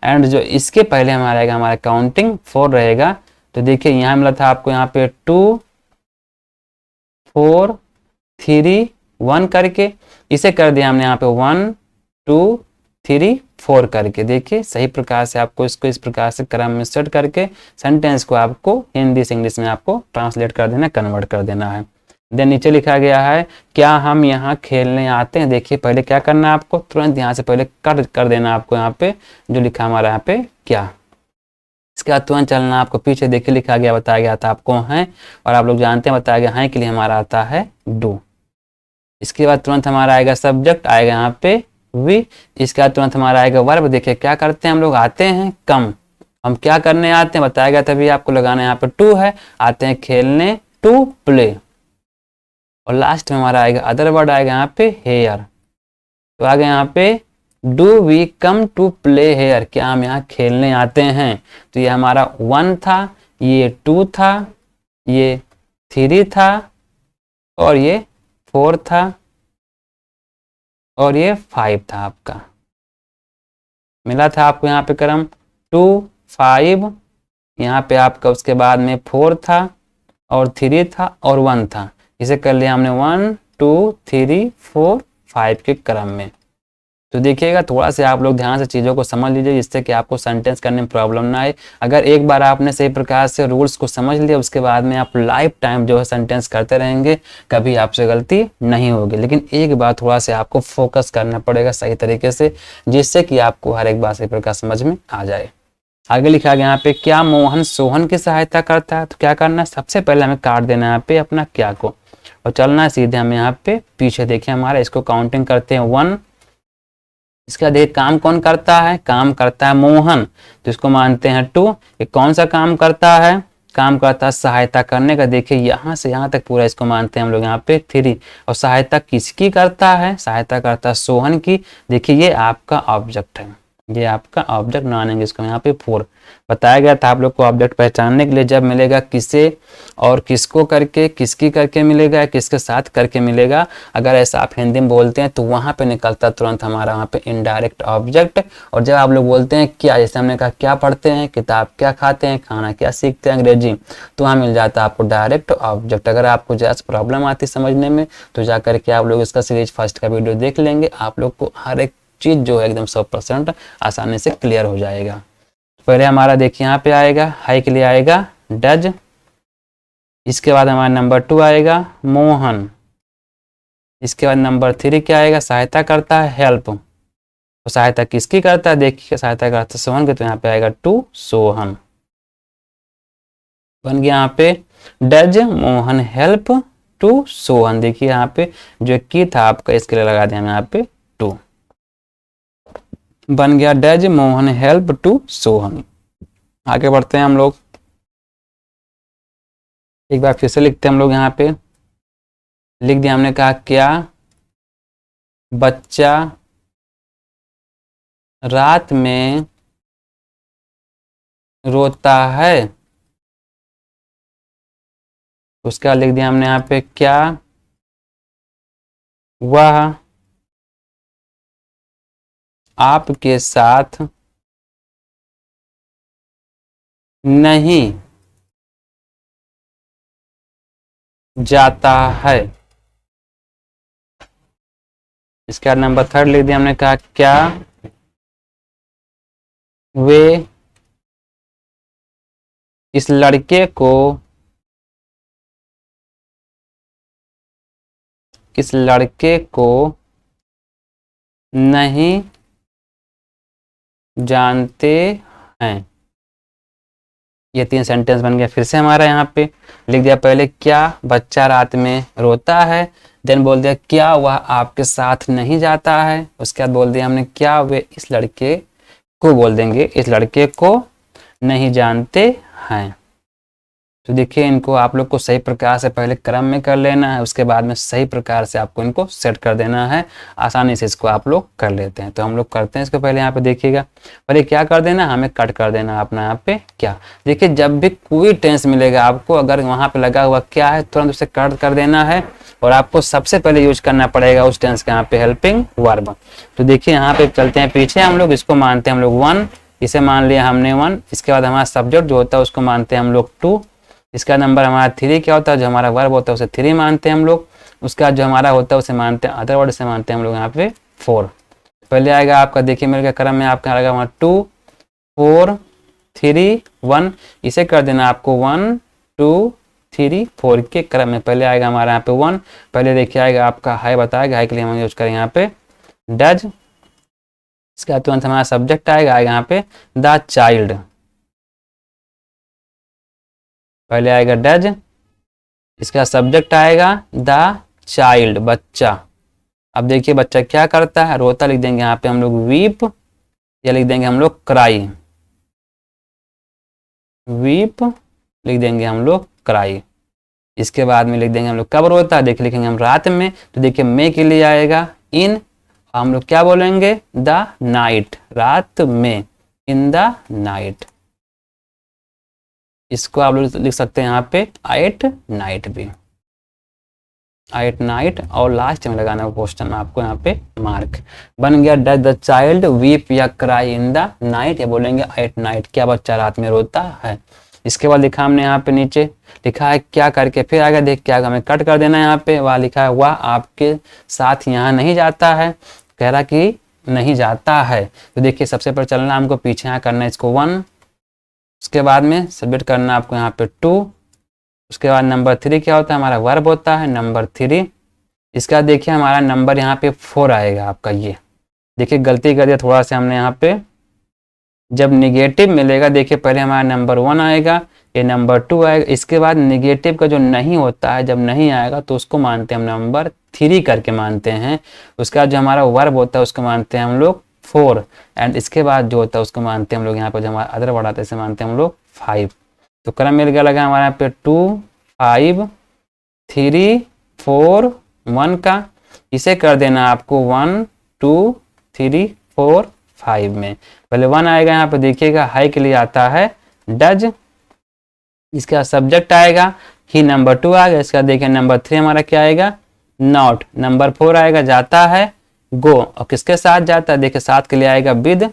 एंड जो इसके पहले हमारा आएगा हमारा काउंटिंग 4 रहेगा। तो देखिए यहाँ मिला था आपको यहाँ पे 2 4 3 1 करके, इसे कर दिया हमने यहाँ पे 1 2 3 4 करके। देखिए सही प्रकार से आपको इसको इस प्रकार से क्रम में सेट करके सेंटेंस को आपको हिंदी से इंग्लिश में आपको ट्रांसलेट कर देना, कन्वर्ट कर देना है। देन नीचे लिखा गया है क्या हम यहाँ खेलने आते हैं। देखिए पहले क्या करना है आपको, तुरंत यहाँ से पहले कर देना आपको यहाँ पे जो लिखा हमारा यहाँ पे क्या, इसके बाद तुरंत चलना आपको पीछे। देखिए लिखा गया, बताया गया था आपको है, और आप लोग जानते हैं बताया गया है के लिए हमारा आता है डू। इसके बाद तुरंत हमारा आएगा सब्जेक्ट, आएगा यहाँ पे वी, इसके बाद तुरंत हमारा आएगा वर्ब। देखिए क्या करते हैं हम लोग, आते हैं कम, हम क्या करने आते हैं बताया गया था भी आपको लगाना यहाँ पे टू है, आते हैं खेलने टू प्ले, और लास्ट में हमारा आएगा अदर वर्ड आएगा यहाँ पे हेयर। तो आगे यहाँ पे do we come to play here, क्या हम यहाँ खेलने आते हैं। तो ये हमारा 1 था, ये 2 था, ये 3 था, और ये 4 था, और ये 5 था। आपका मिला था आपको यहाँ पे क्रम 2 5, यहाँ पे आपका उसके बाद में 4 था और 3 था और 1 था, इसे कर लिया हमने 1 2 3 4 5 के क्रम में। तो देखिएगा थोड़ा सा आप लोग ध्यान से चीज़ों को समझ लीजिए जिससे कि आपको सेंटेंस करने में प्रॉब्लम ना आए। अगर एक बार आपने सही प्रकार से रूल्स को समझ लिया, उसके बाद में आप लाइफ टाइम जो है सेंटेंस करते रहेंगे, कभी आपसे गलती नहीं होगी। लेकिन एक बार थोड़ा सा आपको फोकस करना पड़ेगा सही तरीके से, जिससे कि आपको हर एक बात सही प्रकार समझ में आ जाए। आगे लिखा गया यहाँ पे क्या मोहन सोहन की सहायता करता है। तो क्या करना है, सबसे पहले हमें काट देना है यहाँ पे अपना क्या को, और चलना है सीधे हमें यहाँ पे पीछे। देखिए हमारा इसको काउंटिंग करते हैं 1, इसका देखिए काम कौन करता है, काम करता है मोहन, तो इसको मानते हैं 2। ये कौन सा काम करता है, काम करता है सहायता करने का। देखिए यहाँ से यहाँ तक पूरा इसको मानते हैं हम लोग यहाँ पे 3, और सहायता किसकी करता है, सहायता करता है सोहन की। देखिए ये आपका ऑब्जेक्ट है, ये आपका ऑब्जेक्ट मानेंगे इसको यहाँ पे 4। बताया गया था आप लोग को ऑब्जेक्ट पहचानने के लिए जब मिलेगा किसे और किसको करके, किसकी करके मिलेगा, किसके साथ करके मिलेगा, अगर ऐसा आप हिंदी में बोलते हैं तो वहाँ पे निकलता तुरंत हमारा वहाँ पे इनडायरेक्ट ऑब्जेक्ट। और जब आप लोग बोलते हैं क्या, जैसे हमने कहा क्या पढ़ते हैं, किताब क्या खाते हैं, खाना क्या सीखते हैं अंग्रेजी, तो वहाँ मिल जाता है आपको डायरेक्ट ऑब्जेक्ट। अगर आपको जैसे प्रॉब्लम आती समझने में तो जा करके आप लोग इसका सीरीज फर्स्ट का वीडियो देख लेंगे, आप लोग को हर एक चीज जो है एकदम 100% आसानी से क्लियर हो जाएगा। पहले हमारा देखिए यहाँ पे आएगा हाई के लिए आएगा डज, इसके बाद हमारा नंबर 2 आएगा मोहन, इसके बाद नंबर 3 क्या आएगा, सहायता करता है हेल्प। तो सहायता किसकी करता है, देखिए सहायता करता है सोहन के, तो यहाँ पे आएगा टू सोहन। बन गया यहाँ पे does Mohan help to Sohan. देखिए यहाँ पे जो की था आपका इसके लिए लगा दिया हम यहाँ पे 2, बन गया does Mohan help to Sohan. आगे बढ़ते हैं हम लोग, एक बार फिर से लिखते हैं हम लोग यहाँ पे, लिख दिया हमने कहा क्या बच्चा रात में रोता है। उसका लिख दिया हमने यहाँ पे क्या वह आपके साथ नहीं जाता है। इसका नंबर 3 लिख दिया हमने कहा क्या वे इस लड़के को नहीं जानते हैं। ये 3 सेंटेंस बन गया। फिर से हमारा यहाँ पे लिख दिया पहले क्या बच्चा रात में रोता है, देन बोल दिया क्या वह आपके साथ नहीं जाता है, उसके बाद बोल दिया हमने क्या वे इस लड़के को, बोल देंगे इस लड़के को नहीं जानते हैं। तो देखिए इनको आप लोग को सही प्रकार से पहले क्रम में कर लेना है, उसके बाद में सही प्रकार से आपको इनको सेट कर देना है। आसानी से इसको आप लोग कर लेते हैं। तो हम लोग करते हैं इसको। पहले यहाँ पे देखिएगा, पहले क्या कर देना, हमें कट कर देना अपना यहाँ पे क्या। देखिए जब भी कोई टेंस मिलेगा आपको, अगर वहाँ पे लगा हुआ क्या है, तुरंत उसे कट कर देना है और आपको सबसे पहले यूज करना पड़ेगा उस टेंस का यहाँ पे हेल्पिंग वर्ब। तो देखिए यहाँ पे चलते हैं पीछे, हम लोग इसको मानते हैं हम लोग 1, इसे मान लिया हमने 1। इसके बाद हमारा सब्जेक्ट जो होता है उसको मानते हैं हम लोग 2। इसका नंबर हमारा 3 क्या होता है, जो हमारा वर्ब होता है उसे 3 मानते हैं हम लोग। उसका जो हमारा होता है उसे मानते हैं अदर वर्ड से मानते हैं हम लोग यहाँ पे 4। पहले आएगा आपका, देखिए मेरे क्रम में आपका आएगा वहाँ 2 4 3 1। इसे कर देना आपको 1 2 3 4 के क्रम में। पहले आएगा हमारा यहाँ पे 1, पहले देखिए आएगा आपका हाई बताएगा, हाई के लिए हम यूज करें यहाँ पे डज। इसके बाद तुरंत हमारा सब्जेक्ट आएगा यहाँ पे द चाइल्ड। पहले आएगा डज, इसका सब्जेक्ट आएगा द चाइल्ड, बच्चा। अब देखिए बच्चा क्या करता है, रोता, लिख देंगे यहाँ पे हम लोग वीप, या लिख देंगे हम लोग क्राई, वीप लिख देंगे हम लोग क्राई। इसके बाद में लिख देंगे हम लोग कब रोता है, देखिए लिखेंगे हम रात में। तो देखिए मे के लिए आएगा इन, हम लोग क्या बोलेंगे द नाइट, रात में, इन द नाइट। इसको आप लोग लिख सकते हैं यहाँ पे एट नाइट भी, एट नाइट। और लास्ट में लगाना क्वेश्चन आपको यहाँ पे मार्क बन गया। डज द चाइल्ड वीप या क्राई इन द नाइट, या बोलेंगे एट नाइट, क्या बच्चा रात में रोता है। इसके बाद लिखा हमने यहाँ पे नीचे लिखा है क्या करके, फिर आगे देख क्या हमें कट कर देना है। यहाँ पे वह लिखा है वह आपके साथ यहाँ नहीं जाता है, कह रहा कि नहीं जाता है। तो देखिए सबसे पहले चलना हमको पीछे यहाँ करना है इसको 1, उसके बाद में सबमिट करना आपको यहाँ पे 2। उसके बाद नंबर 3 क्या होता है, हमारा वर्ब होता है नंबर 3। इसका देखिए हमारा नंबर यहाँ पे 4 आएगा आपका। ये देखिए गलती कर दिया थोड़ा सा हमने यहाँ पे, जब निगेटिव मिलेगा देखिए पहले हमारा नंबर 1 आएगा, ये नंबर 2 आएगा। इसके बाद निगेटिव का जो नहीं होता है, जब नहीं आएगा तो उसको मानते हैं हम नंबर 3 करके मानते हैं। उसका जो हमारा वर्ब होता है उसको मानते हैं हम लोग 4, एंड इसके बाद जो होता है उसको मानते हैं हम लोग यहाँ पर, जो हमारा अदर वर्ड आता है इसे मानते हैं हम लोग 5। तो क्रम मिल गया लगा हमारे यहाँ पे 2 5 3 4 1 का। इसे कर देना आपको 1 2 3 4 5 में। पहले 1 आएगा यहाँ पे देखिएगा, हाई के लिए आता है डज। इसका सब्जेक्ट आएगा ही, नंबर 2 आएगा। इसका देखिए नंबर 3 हमारा क्या आएगा नॉट। नंबर 4 आएगा जाता है गो, और किसके साथ जाता है, देखिए साथ के लिए आएगा विद,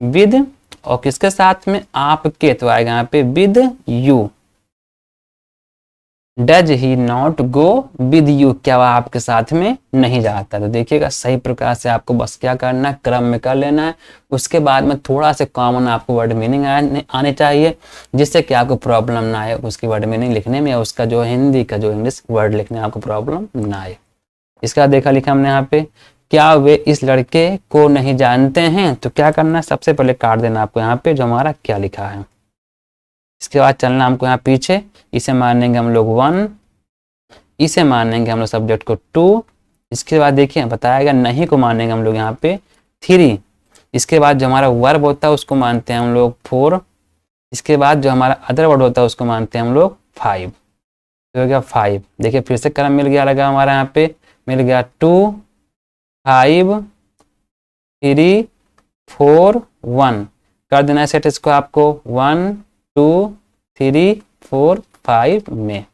विद, और किसके साथ में आपके, तो आएगा यहाँ पे with you. Does he not go with you, क्या वह आपके साथ में नहीं जाता। तो देखिएगा सही प्रकार से आपको बस क्या करना है, क्रम में कर लेना है। उसके बाद में थोड़ा से कॉमन आपको वर्ड मीनिंग आने चाहिए, जिससे कि आपको प्रॉब्लम ना आए उसकी वर्ड मीनिंग लिखने में, या उसका जो हिंदी का जो इंग्लिश वर्ड लिखने में आपको प्रॉब्लम ना आए। इसका देखा लिखा हमने यहाँ पे, क्या वे इस लड़के को नहीं जानते हैं। तो क्या करना है, सबसे पहले काट देना आपको यहाँ पे जो हमारा क्या लिखा है। इसके बाद चलना हमको यहाँ पीछे, इसे मानेंगे हम लोग 1, इसे मानेंगे हम लोग सब्जेक्ट को 2। इसके बाद देखिए बताया गया नहीं को मानेंगे हम लोग यहाँ पे 3। इसके बाद जो हमारा वर्ब होता है उसको मानते हैं हम लोग 4। इसके बाद जो हमारा अदर वर्ड होता है उसको मानते हैं हम लोग 5। तो हो गया 5। देखिए फिर से क्रम मिल गया लगा हमारा यहाँ पे, मिल गया 2 5 3 4 1। कर देना है सेट इसको आपको 1 2 3 4 5 में।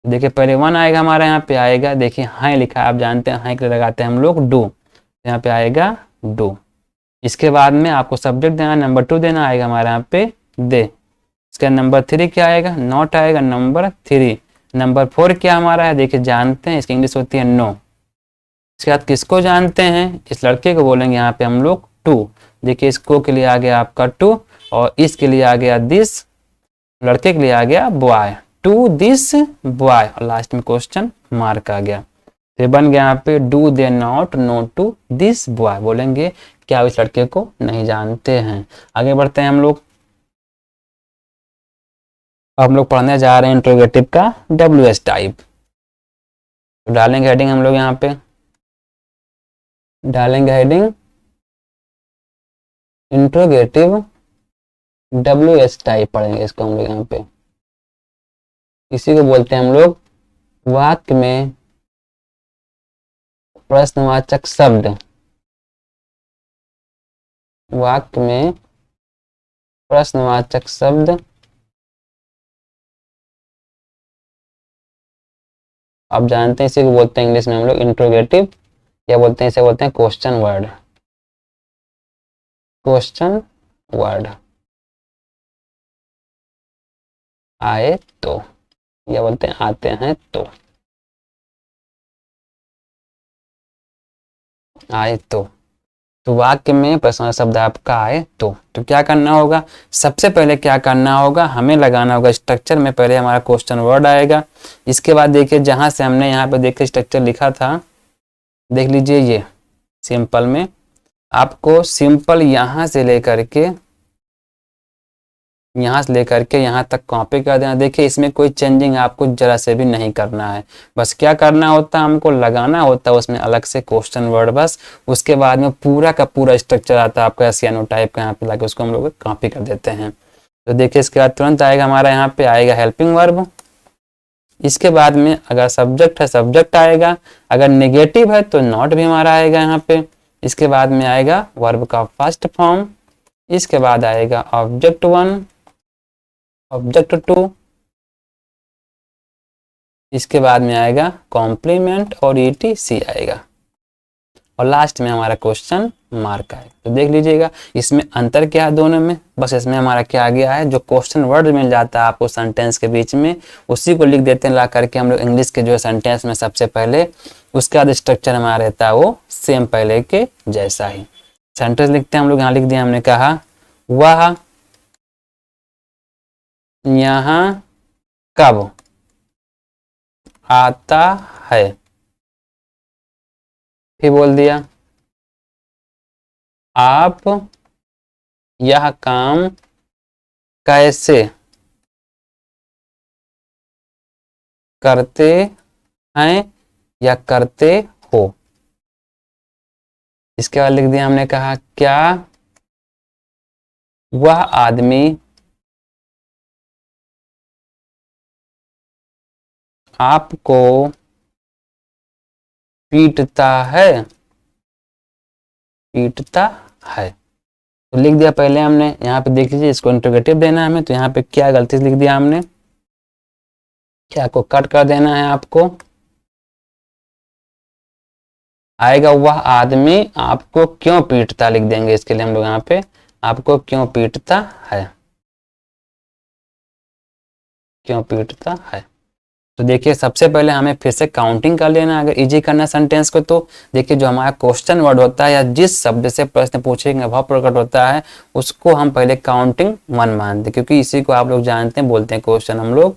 देखिए पहले 1 आएगा हमारा यहाँ पे आएगा, देखिए हाई लिखा है, आप जानते हैं हाई के लिए लगाते हैं हम लोग डू, यहाँ पे आएगा डू। इसके बाद में आपको सब्जेक्ट देना, नंबर 2 देना आएगा हमारे यहाँ पे दे। इसका नंबर 3 क्या आएगा, नॉट आएगा नंबर 3। नंबर 4 क्या हमारा है, देखिए जानते हैं, इसकी इंग्लिश होती है नो। इसके बाद किसको जानते हैं, इस लड़के को बोलेंगे यहाँ पे हम लोग 2। देखिए इसको के लिए आ गया आपका 2, और इसके लिए आ गया दिस, लड़के के लिए आ गया बॉय, टू दिस बॉय, और लास्ट में क्वेश्चन मार्क आ गया। तो बन गया यहाँ पे do they not know to this boy, बोलेंगे क्या इस लड़के को नहीं जानते हैं। आगे बढ़ते हैं हम लोग, हम लोग पढ़ने जा रहे हैं इंट्रोगेटिव का WH टाइप। तो डालेंगे हेडिंग हम लोग यहाँ पे, डालेंगे हेडिंग इंट्रोगेटिव WH टाइप, पढ़ेंगे इसको हम लोग यहाँ पे। इसी को बोलते हैं हम लोग वाक्य में प्रश्नवाचक शब्द। वाक्य में प्रश्नवाचक शब्द आप जानते हैं, इसी को बोलते हैं इंग्लिश में हम लोग इंट्रोगेटिव, या बोलते हैं इसे बोलते हैं क्वेश्चन वर्ड। क्वेश्चन वर्ड आए तो, या बोलते हैं आते हैं तो, आए तो वाक्य में प्रश्नवाचक शब्द आपका आए तो क्या करना होगा, सबसे पहले क्या करना होगा, हमें लगाना होगा स्ट्रक्चर में। पहले हमारा क्वेश्चन वर्ड आएगा, इसके बाद देखिए जहां से हमने यहाँ पे देखिए स्ट्रक्चर लिखा था, देख लीजिए ये सिंपल में आपको सिंपल यहाँ से लेकर के यहाँ तक कॉपी कर देना। देखिए इसमें कोई चेंजिंग आपको जरा से भी नहीं करना है, बस क्या करना होता है, हमको लगाना होता है उसमें अलग से क्वेश्चन वर्ड बस। उसके बाद में पूरा का पूरा स्ट्रक्चर आता है आपका सियानो टाइप का, यहाँ पे लाके उसको हम लोग कॉपी कर देते हैं। तो देखिए इसके बाद तुरंत आएगा हमारा यहाँ पे आएगा हेल्पिंग वर्ब। इसके बाद में अगर सब्जेक्ट है सब्जेक्ट आएगा, अगर नेगेटिव है तो नॉट भी हमारा आएगा यहाँ पे। इसके बाद में आएगा वर्ब का फर्स्ट फॉर्म, इसके बाद आएगा ऑब्जेक्ट 1, ऑब्जेक्ट 2, इसके बाद में आएगा कॉम्प्लीमेंट और ETC आएगा, और लास्ट में हमारा क्वेश्चन मार्क आएगा। तो देख लीजिएगा इसमें अंतर क्या है दोनों में, बस इसमें हमारा क्या आ गया है, जो क्वेश्चन वर्ड मिल जाता है आपको सेंटेंस के बीच में, उसी को लिख देते हैं ला करके हम लोग इंग्लिश के जो सेंटेंस में सबसे पहले। उसके बाद स्ट्रक्चर हमारा रहता है वो सेम पहले के जैसा ही। सेंटेंस लिखते हैं हम लोग, यहाँ लिख दिया हमने, कहा वह यहाँ कब आता है, फिर बोल दिया आप यह काम कैसे करते हैं या करते हो। इसके बाद लिख दिया हमने, कहा क्या वह आदमी आपको पीटता है, पीटता है। तो लिख दिया पहले हमने, यहाँ पे देख लीजिए इसको इंट्रोगेटिव देना है हमें, तो यहाँ पे क्या गलती से लिख दिया हमने, क्या को कट कर देना है आपको, आएगा वह आदमी आपको क्यों पीटता, लिख देंगे इसके लिए हम लोग यहाँ पे आपको क्यों पीटता है, क्यों पीटता है। तो देखिए सबसे पहले हमें फिर से काउंटिंग कर लेना, अगर इजी करना सेंटेंस को तो देखिए जो हमारा क्वेश्चन वर्ड होता है या जिस शब्द से प्रश्न पूछेंगे भाव प्रकट होता है उसको हम पहले काउंटिंग 1 मानते हैं, क्योंकि इसी को आप लोग जानते हैं बोलते हैं क्वेश्चन हम लोग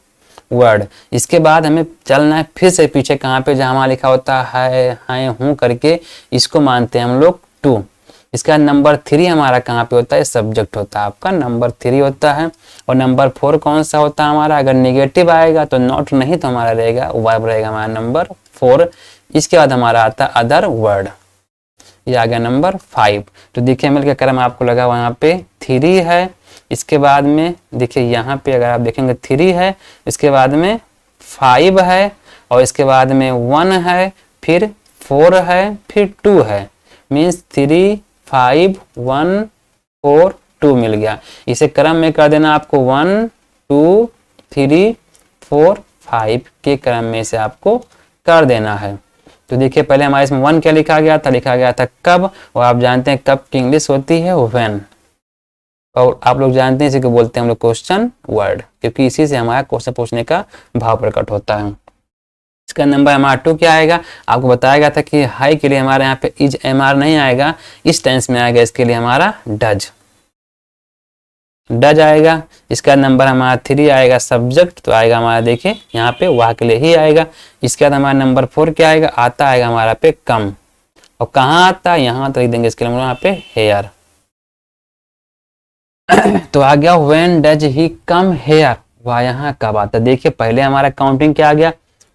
वर्ड। इसके बाद हमें चलना है फिर से पीछे कहाँ पे जहाँ हमारा लिखा होता है हूँ करके, इसको मानते हैं हम लोग 2। इसका नंबर 3 हमारा कहाँ पे होता है, सब्जेक्ट होता है आपका, नंबर 3 होता है। और नंबर 4 कौन सा होता है हमारा, अगर नेगेटिव आएगा तो नॉट नहीं तो हमारा रहेगा वर्ब रहेगा हमारा नंबर 4। इसके बाद हमारा आता है अदर वर्ड, ये आ गया नंबर 5। तो देखिए मिल के क्रम आपको लगा हुआ यहाँ पे 3 है, इसके बाद में देखिए यहाँ पे अगर आप देखेंगे 3 है, इसके बाद में 5 है, और इसके बाद में 1 है, फिर 4 है, फिर 2 है, मीन्स 3 5 1 4 2 मिल गया। इसे क्रम में कर देना आपको 1 2 3 4 5 के क्रम में से आपको कर देना है। तो देखिए पहले हमारे इसमें 1 क्या लिखा गया था, लिखा गया था कब, और आप जानते हैं कब की इंग्लिश होती है व्हेन, और आप लोग जानते हैं इसी को बोलते हैं हम लोग क्वेश्चन वर्ड, क्योंकि इसी से हमारा क्वेश्चन पूछने का भाव प्रकट होता है। इसका नंबर हमारा 2 क्या आएगा, आपको बताया गया था कि हाई के लिए हमारे यहाँ पे इज MR नहीं आएगा, इस टेंस में आएगा, इसके लिए हमारा डज, डज आएगा। इसका नंबर हमारा 3 आएगा सब्जेक्ट, तो आएगा हमारा देखिए यहाँ पे वह के लिए ही आएगा। इसके बाद हमारा नंबर 4 क्या आएगा, आता आएगा हमारा पे कम, और कहाँ आता है यहाँ तो लिख देंगे इसके लिए यहाँ पे हेयर। तो आ गया when does he come here, वह यहाँ कब आता। देखिए पहले हमारा काउंटिंग क्या आ गया,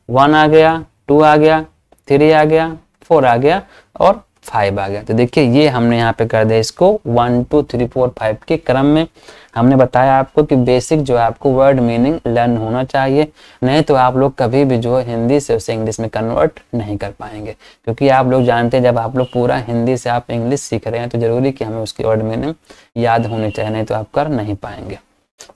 1 आ गया, 2 आ गया, 3 आ गया, 4 आ गया और 5 आ गया। तो देखिए ये हमने यहाँ पे कर दिया इसको 1 2 3 4 5 के क्रम में। हमने बताया आपको कि बेसिक जो है आपको वर्ड मीनिंग लर्न होना चाहिए, नहीं तो आप लोग कभी भी जो है हिंदी से उसे इंग्लिश में कन्वर्ट नहीं कर पाएंगे, क्योंकि आप लोग जानते हैं जब आप लोग पूरा हिंदी से आप इंग्लिश सीख रहे हैं तो जरूरी कि हमें उसकी वर्ड मीनिंग याद होनी चाहिए, नहीं तो आप कर नहीं पाएंगे।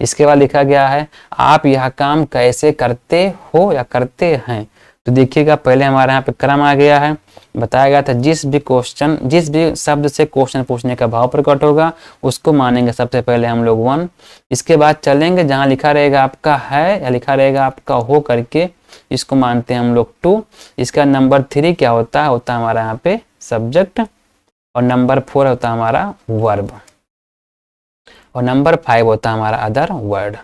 इसके बाद लिखा गया है आप यह काम कैसे करते हो या करते हैं। तो देखिएगा पहले हमारे यहाँ पे क्रम आ गया है, बताया गया था जिस भी शब्द से क्वेश्चन पूछने का भाव प्रकट होगा उसको मानेंगे सबसे पहले हम लोग 1। इसके बाद चलेंगे जहाँ लिखा रहेगा आपका है या लिखा रहेगा आपका हो करके, इसको मानते हैं हम लोग 2। इसका नंबर 3 क्या होता है हमारा यहाँ पे सब्जेक्ट, और नंबर 4 होता है हमारा वर्ब, और नंबर 5 होता है हमारा अदर वर्ड।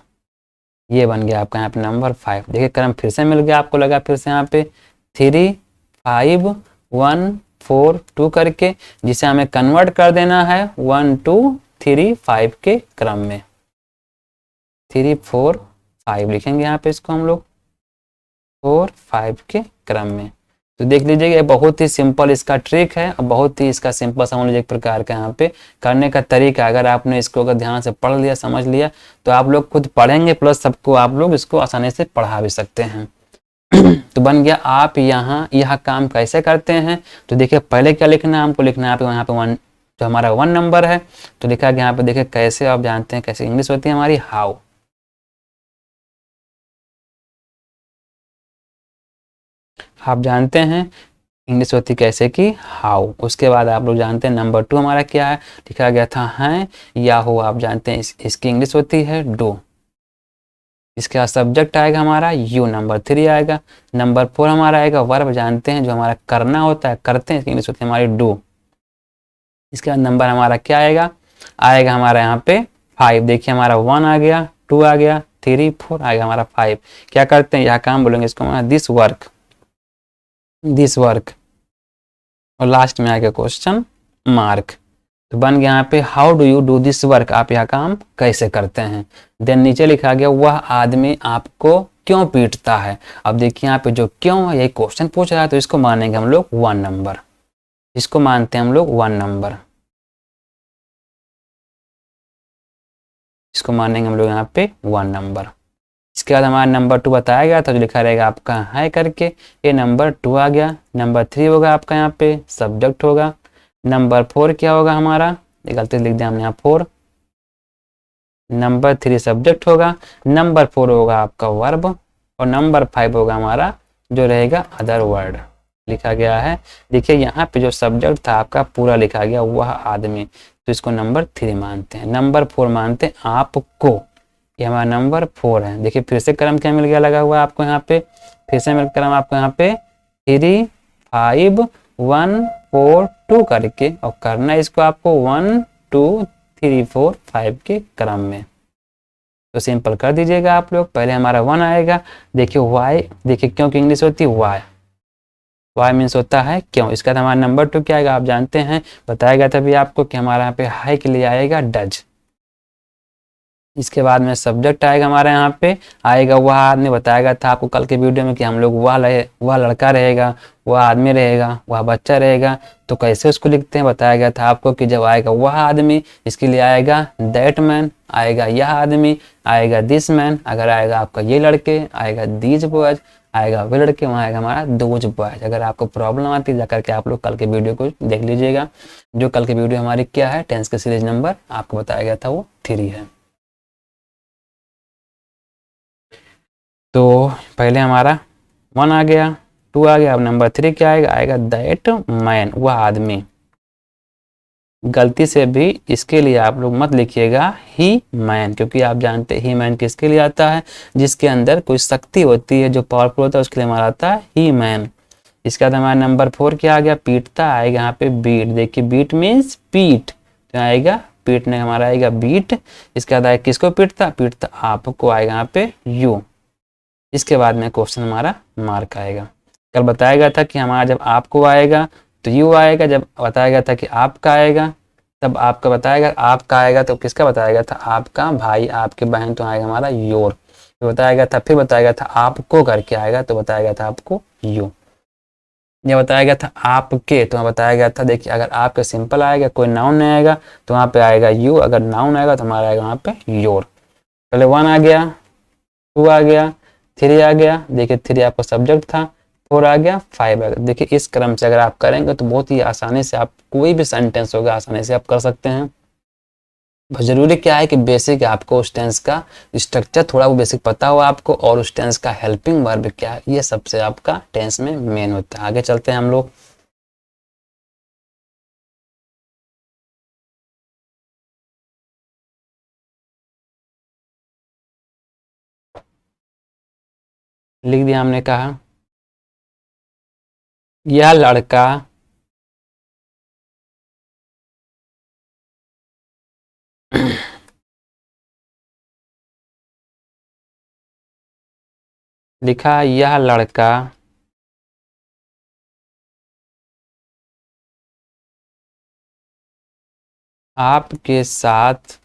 ये बन गया आपका यहाँ पे नंबर 5। देखिए क्रम फिर से मिल गया, आपको लगा फिर से यहाँ पे 3 5 1 4 2 करके, जिसे हमें कन्वर्ट कर देना है 1 2 3 5 के क्रम में। 3 4 5 लिखेंगे यहाँ पे इसको हम लोग 4 5 के क्रम में। तो देख लीजिएगा बहुत ही सिंपल इसका ट्रिक है और बहुत ही इसका सिंपल समझ लीजिए एक प्रकार का यहाँ पे करने का तरीका। अगर आपने इसको अगर ध्यान से पढ़ लिया समझ लिया तो आप लोग खुद पढ़ेंगे, प्लस सबको आप लोग इसको आसानी से पढ़ा भी सकते हैं। तो बन गया आप यहाँ यह काम कैसे करते हैं। तो देखिए पहले क्या लिखना है हमको, लिखना है आपको यहाँ पे 1 जो हमारा 1 नंबर है, तो लिखा गया यहाँ पे देखिए कैसे, आप जानते हैं कैसे इंग्लिश होती है हमारी हाउ। आप जानते हैं इंग्लिश होती कैसे कि हाउ। उसके बाद आप लोग जानते हैं नंबर 2 हमारा क्या है, लिखा गया था हैं या हो। आप जानते हैं इसकी इंग्लिश होती है डू। इसके बाद सब्जेक्ट आएगा हमारा यू, नंबर 3 आएगा। नंबर 4 हमारा आएगा वर्ब, जानते हैं जो हमारा करना होता है करते हैं, इसकी इंग्लिश होती है हमारी डू। इसके बाद नंबर हमारा क्या आएगा हमारा यहाँ पे 5। देखिए हमारा 1 आ गया, 2 आ गया, 3 4 आ गया हमारा 5। क्या करते हैं यह काम बोलेंगे इसको हमारा दिस वर्क, और लास्ट में आएगा क्वेश्चन मार्क। तो बन गया यहाँ पे how do you do this work, आप यह काम कैसे करते हैं। देन नीचे लिखा गया वह आदमी आपको क्यों पीटता है। अब देखिए यहाँ पे जो क्यों है यही क्वेश्चन पूछ रहा है, तो इसको मानेंगे हम लोग 1 नंबर, इसको मानते हैं हम लोग 1 नंबर, इसको मानेंगे हम लोग यहाँ पे 1 नंबर। इसके बाद हमारा नंबर 2 बताया गया था, जो लिखा रहेगा आपका है करके, ये नंबर 2 आ गया। नंबर 3 होगा आपका यहाँ पे सब्जेक्ट होगा। नंबर 4 क्या होगा हमारा, ये गलती लिख दिया हमने यहाँ 4। नंबर 3 सब्जेक्ट होगा, नंबर 4 होगा आपका वर्ब, और नंबर 5 होगा हमारा जो रहेगा अदर वर्ड लिखा गया है। देखिए यहाँ पे जो सब्जेक्ट था आपका पूरा लिखा गया वह आदमी, तो इसको नंबर 3 मानते हैं। नंबर 4 मानते हैं आपको, ये हमारा नंबर 4 है। देखिए फिर से क्रम क्या मिल गया लगा हुआ है आपको यहाँ पे, फिर से मिल क्रम आपको यहाँ पे 3 5 1 4 2 करके, और करना इसको आपको 1 2 3 4 5 के क्रम में। तो सिंपल कर दीजिएगा आप लोग। पहले हमारा 1 आएगा, देखिए वाई, देखिए क्यों की इंग्लिश होती है वाई मीन्स होता है क्यों। इसका हमारा नंबर 2 क्या आएगा, आप जानते हैं बताया गया था भी आपको कि हमारा यहाँ पे हाई के लिए आएगा डज। इसके बाद में सब्जेक्ट आएगा हमारे यहाँ पे आएगा वह आदमी, बताया गया था आपको कल के वीडियो में कि हम लोग वह लड़का रहेगा, वह आदमी रहेगा, वह बच्चा रहेगा। तो कैसे उसको लिखते हैं बताया गया था आपको कि जब आएगा वह आदमी इसके लिए आएगा दैट मैन, आएगा यह आदमी, आएगा दिस मैन, अगर आएगा आपका ये लड़के आएगा दीज बॉयज, आएगा वे लड़के वहाँ आएगा हमारा दोज बॉयज। अगर आपको प्रॉब्लम आती है जाकर के आप लोग कल के वीडियो को देख लीजिएगा, जो कल के वीडियो हमारी क्या है टेंस के सीरीज नंबर आपको बताया गया था वो 3 है। तो पहले हमारा 1 आ गया, 2 आ गया, अब नंबर 3 क्या आएगा दैट मैन, वह आदमी। गलती से भी इसके लिए आप लोग मत लिखिएगा ही मैन, क्योंकि आप जानते हैं ही मैन किसके लिए आता है, जिसके अंदर कोई शक्ति होती है जो पावरफुल होता है उसके लिए हमारा आता है ही मैन। इसके बाद हमारा नंबर 4 क्या आ गया पीटता, आएगा यहाँ पे बीट। देखिए बीट मीन्स पीट, तो आएगा पीटने हमारा आएगा बीट। इसके बाद आएगा किसको पीटता आपको, आएगा यहाँ पे यू। इसके बाद में क्वेश्चन हमारा मार्क आएगा। कल बताया गया था कि हमारा जब आपको आएगा तो यू आएगा, जब बताया गया था कि आपका आएगा तब आपका बताएगा, आपका आएगा तो किसका बताया गया था, आपका भाई आपके बहन, तो आएगा हमारा योर। तो बताया गया था, फिर बताया गया था आपको करके आएगा तो बताया गया था आपको यू। ये बताया गया था आपके, तो वहाँ बताया गया था, देखिए अगर आपके सिंपल आएगा, कोई नाउन नहीं आएगा तो वहाँ पे आएगा यू, अगर नाउन आएगा तो हमारा आएगा वहाँ पे योर। पहले 1 आ गया, 2 आ गया, 3 आ गया, देखिए 3 आपका सब्जेक्ट था, 4 आ गया, 5 आ गया। देखिए इस क्रम से अगर आप करेंगे तो बहुत ही आसानी से आप कोई भी सेंटेंस होगा आसानी से आप कर सकते हैं। बस जरूरी क्या है कि बेसिक आपको उस टेंस का स्ट्रक्चर थोड़ा वो बेसिक पता हो आपको, और उस टेंस का हेल्पिंग वर्ब क्या है, ये सबसे आपका टेंस में मेन होता है। आगे चलते हैं हम लोग। लिख दिया हमने, कहा यह लड़का लिखा यह लड़का आपके साथ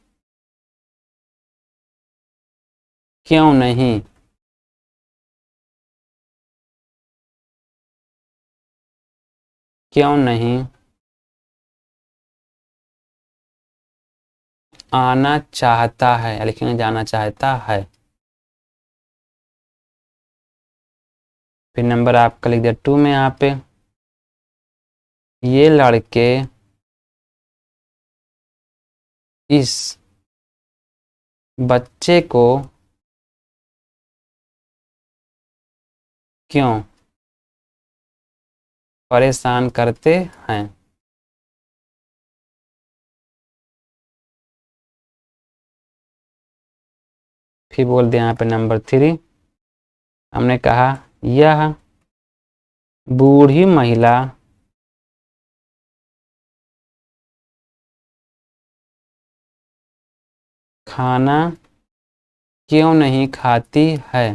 क्यों नहीं क्यों नहीं आना चाहता है, या लिखेंगे जाना चाहता है। फिर नंबर आपका लिख दिया 2 में यहाँ पे, ये लड़के इस बच्चे को क्यों परेशान करते हैं। फिर बोल दिया यहाँ पे नंबर 3, हमने कहा यह बूढ़ी महिला खाना क्यों नहीं खाती है।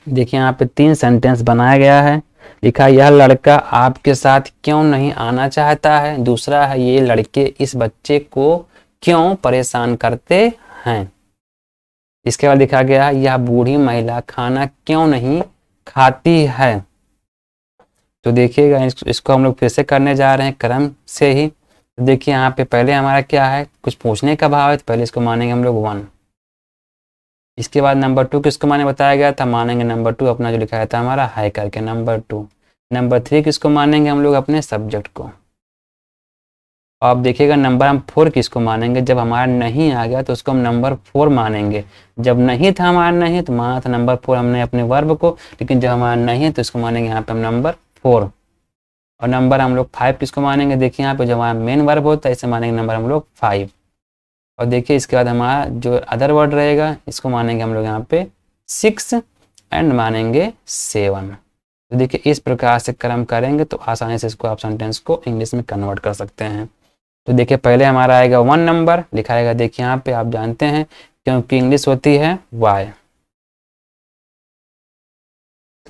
देखिए यहाँ पे 3 सेंटेंस बनाया गया है। लिखा यह लड़का आपके साथ क्यों नहीं आना चाहता है, दूसरा है ये लड़के इस बच्चे को क्यों परेशान करते हैं। इसके बाद लिखा गया है यह बूढ़ी महिला खाना क्यों नहीं खाती है। तो देखिएगा इसको हम लोग फिर से करने जा रहे हैं क्रम से ही। तो देखिए यहाँ पे पहले हमारा क्या है, कुछ पूछने का भाव है, तो पहले इसको मानेंगे हम लोग 1। इसके बाद नंबर 2 किसको माने बताया गया था, मानेंगे नंबर 2 अपना जो लिखाया था हमारा हाई करके नंबर 2। नंबर 3 किसको मानेंगे हम लोग, अपने सब्जेक्ट को। अब देखिएगा नंबर हम 4 किसको मानेंगे, जब हमारा नहीं आ गया तो उसको हम नंबर 4 मानेंगे। जब नहीं था हमारा नहीं तो माना था नंबर 4 हमने अपने वर्ब को, लेकिन जब हमारा नहीं है तो इसको मानेंगे यहाँ पे हम नंबर 4। और नंबर हम लोग 5 किसको मानेंगे, देखिए यहाँ पे जब हमारा मेन वर्ब होता है इसे मानेंगे नंबर हम लोग 5। और देखिए इसके बाद हमारा जो अदर वर्ड रहेगा इसको मानेंगे हम लोग यहाँ पे 6 एंड मानेंगे 7। तो देखिए इस प्रकार से क्रम करेंगे तो आसानी से इसको आप सेंटेंस को इंग्लिश में कन्वर्ट कर सकते हैं। तो देखिए पहले हमारा आएगा 1 नंबर लिखा रहेगा, देखिए यहाँ पे आप जानते हैं क्योंकि इंग्लिश होती है वाई।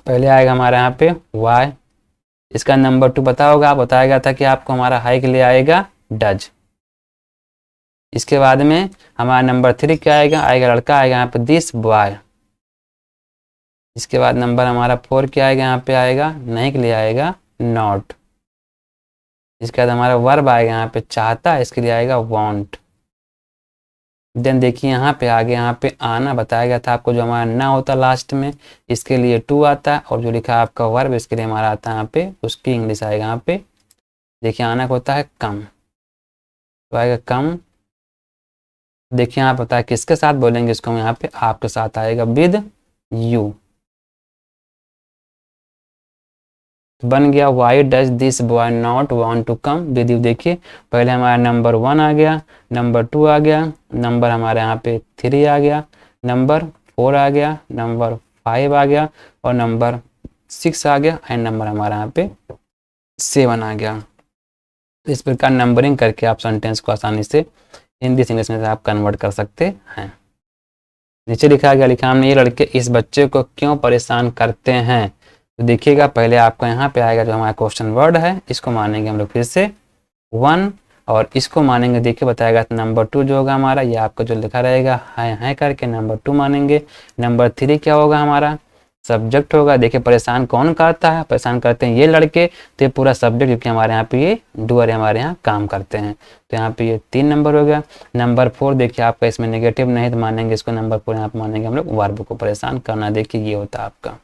पहले आएगा हमारा यहाँ पे वाई। इसका नंबर 2 पता होगा, आप बताया गया था कि आपको हमारा हाई के लिए आएगा डज। इसके बाद में हमारा नंबर 3 क्या आएगा, लड़का आएगा यहाँ पे दिस बॉय। इसके बाद नंबर हमारा 4 क्या आएगा, यहाँ पे आएगा नहीं के लिए आएगा नॉट। इसके बाद हमारा वर्ब आएगा यहाँ पे चाहता है, इसके लिए आएगा वांट। देन देखिए यहाँ पे आगे यहाँ पे आना बताया गया था आपको, जो हमारा ना होता लास्ट में इसके लिए 2 आता है, और जो लिखा है आपका वर्ब इसके लिए हमारा आता है यहाँ पे, उसकी इंग्लिश आएगा यहाँ पे। देखिए आना का होता है कम, तो आएगा कम। देखिए यहाँ पता है किसके साथ बोलेंगे इसको, हम यहाँ पे आपके साथ आएगा विद यू। बन गया why does this boy not want to come with you. देखिए पहले हमारा नंबर 1 आ गया, नंबर 2 आ गया, नंबर हमारे यहाँ पे 3 आ गया, नंबर 4 आ गया, नंबर 5 आ गया, और नंबर 6 आ गया, एंड नंबर हमारा यहाँ पे 7 आ गया। तो इस प्रकार नंबरिंग करके आप सेंटेंस को आसानी से हिंदी से इंग्लिश में आप कन्वर्ट कर सकते हैं। नीचे लिखा गया, लिखा हमने ये लड़के इस बच्चे को क्यों परेशान करते हैं। तो देखिएगा पहले आपको यहाँ पे आएगा जो हमारा क्वेश्चन वर्ड है, इसको मानेंगे हम लोग फिर से 1, और इसको मानेंगे, देखिए बताएगा नंबर 2 जो होगा हमारा, ये आपको जो लिखा रहेगा है करके नंबर 2 मानेंगे। नंबर 3 क्या होगा हमारा, सब्जेक्ट होगा। देखिए परेशान कौन करता है, परेशान करते हैं ये लड़के, तो ये पूरा सब्जेक्ट, क्योंकि हमारे यहाँ पे ये डूअर हमारे यहाँ काम करते हैं, तो यहाँ पे ये 3 नंबर हो गया। नंबर 4 देखिए आपका इसमें नेगेटिव नहीं तो मानेंगे इसको नंबर 4, यहाँ पे मानेंगे हम लोग वर्ब को परेशान करना, देखिए ये होता है आपका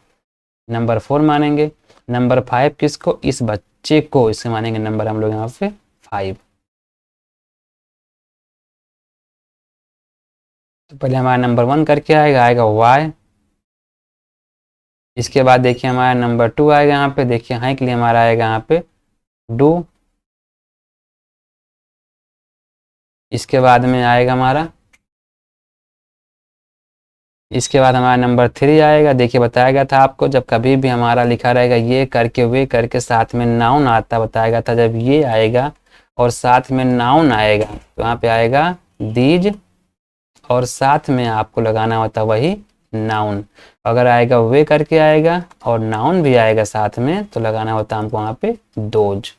नंबर 4 मानेंगे। नंबर 5 किसको, इस बच्चे को, इससे मानेंगे नंबर हम लोग यहाँ पे 5। तो पहले हमारा नंबर 1 करके आएगा वाई। इसके बाद देखिए हमारा नंबर 2 आएगा यहाँ पे, देखिए हाई के लिए हमारा आएगा यहाँ पे डू। इसके बाद में आएगा हमारा, इसके बाद हमारा नंबर 3 आएगा। देखिए बताया गया था आपको, जब कभी भी हमारा लिखा रहेगा ये करके वे करके साथ में नाउन आता, बताया था जब ये आएगा और साथ में नाउन आएगा तो यहाँ पे आएगा दीज, और साथ में आपको लगाना होता वही नाउन। अगर आएगा वे करके आएगा और नाउन भी आएगा साथ में तो लगाना होता हमको वहाँ पे दोज,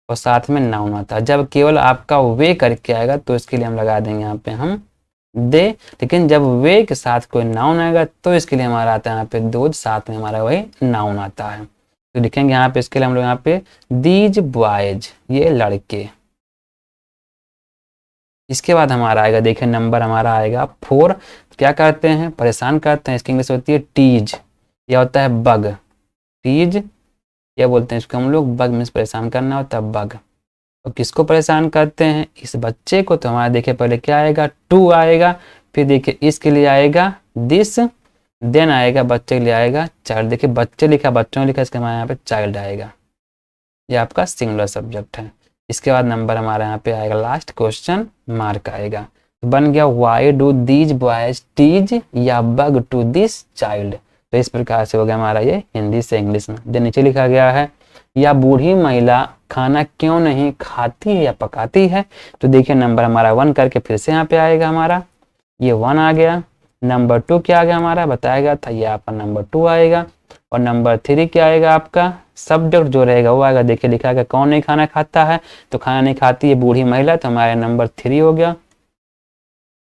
और साथ में नाउन आता है। जब केवल आपका वे करके आएगा तो इसके लिए हम लगा देंगे यहाँ पे हम दे, लेकिन जब वे के साथ कोई नाउन आएगा तो इसके लिए हमारा आता है यहाँ पे दोज, साथ में हमारा वही नाउन आता है। तो लिखेंगे यहाँ पे इसके लिए हम लोग यहाँ पे दीज बॉयज, ये लड़के। इसके बाद हमारा आएगा, देखिए नंबर हमारा आएगा 4। क्या करते हैं, परेशान करते हैं, इसकी इंग्लिश होती है टीज, यह होता है बग, टीज यह बोलते हैं इसको हम लोग, बग मीन्स परेशान करना होता है बग। तो किसको परेशान करते हैं, इस बच्चे को। तो हमारा देखिए पहले क्या आएगा, 2 आएगा, फिर देखिए इसके लिए आएगा दिस, देन आएगा बच्चे के लिए आएगा चाइल्ड। देखिए बच्चे लिखा, बच्चों ने लिखा, इसके हमारे यहाँ पे चाइल्ड आएगा, ये आपका सिंगुलर सब्जेक्ट है। इसके बाद नंबर हमारे यहाँ पे आएगा लास्ट क्वेश्चन मार्क आएगा, तो बन गया why do these boys tease या बग टू दिस चाइल्ड। तो इस प्रकार से हो गया हमारा ये हिंदी से इंग्लिश में। जो नीचे लिखा गया है, या बूढ़ी महिला खाना क्यों नहीं खाती है या पकाती है, तो देखिए नंबर हमारा 1 करके फिर से यहाँ पे आएगा हमारा, ये 1 आ गया। नंबर 2 क्या आ गया हमारा, बताया गया था ये आपका नंबर 2 आएगा। और नंबर 3 क्या आएगा आपका, सब्जेक्ट जो रहेगा वो आएगा। देखिए लिखा है कौन नहीं खाना खाता है, तो खाना नहीं खाती है बूढ़ी महिला, तो हमारा नंबर 3 हो गया।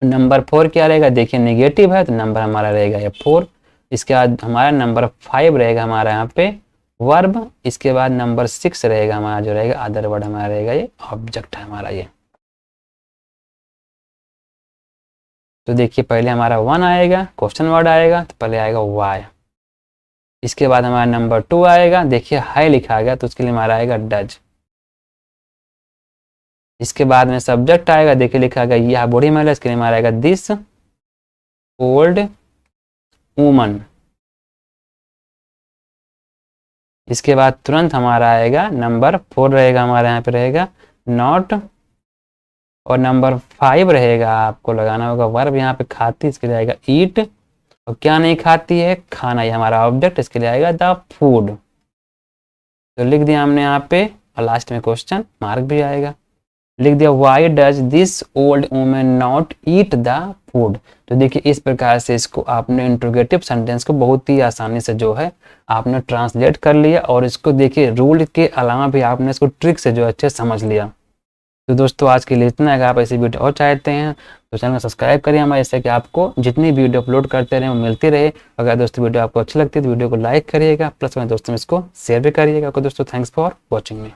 नंबर 4 क्या रहेगा, देखिए नेगेटिव है तो नंबर हमारा रहेगा ये 4। इसके बाद हमारा नंबर 5 रहेगा हमारा यहाँ पे वर्ब। इसके बाद नंबर 6 रहेगा हमारा जो रहेगा अदर वर्ड, हमारा रहेगा ये ऑब्जेक्ट है हमारा ये। तो देखिए पहले हमारा 1 आएगा, क्वेश्चन वर्ड आएगा, तो पहले आएगा वाई। इसके बाद हमारा नंबर 2 आएगा, देखिए हाई लिखा गया तो उसके लिए हमारा आएगा डज। इसके बाद में सब्जेक्ट आएगा, देखिए लिखा गया यह बूढ़ी महिला, इसके लिए हमारा आएगा दिस ओल्ड वुमन। इसके बाद तुरंत हमारा आएगा नंबर 4 रहेगा हमारे यहाँ पे रहेगा नॉट, और नंबर 5 रहेगा आपको लगाना होगा वर्ब, यहाँ पे खाती, इसके लिए आएगा ईट, और क्या नहीं खाती है खाना, ये हमारा ऑब्जेक्ट, इसके लिए आएगा द फूड। तो लिख दिया हमने यहाँ पे, और लास्ट में क्वेश्चन मार्क भी आएगा। लिख दिया why does this old woman not eat the food. तो देखिए इस प्रकार से इसको आपने इंट्रोगेटिव सेंटेंस को बहुत ही आसानी से जो है आपने ट्रांसलेट कर लिया, और इसको देखिए रूल के अलावा भी आपने इसको ट्रिक से जो अच्छे समझ लिया। तो दोस्तों आज के लिए इतना है। अगर आप ऐसी वीडियो और चाहते हैं तो चैनल को सब्सक्राइब करिए हमारे, इससे कि आपको जितनी वीडियो अपलोड करते रहे वो मिलती रहे। अगर दोस्तों वीडियो आपको अच्छी लगती है तो वीडियो को लाइक करिएगा, प्लस अपने दोस्तों में इसको शेयर भी करिएगा। दोस्तों थैंक्स फॉर वॉचिंग मी।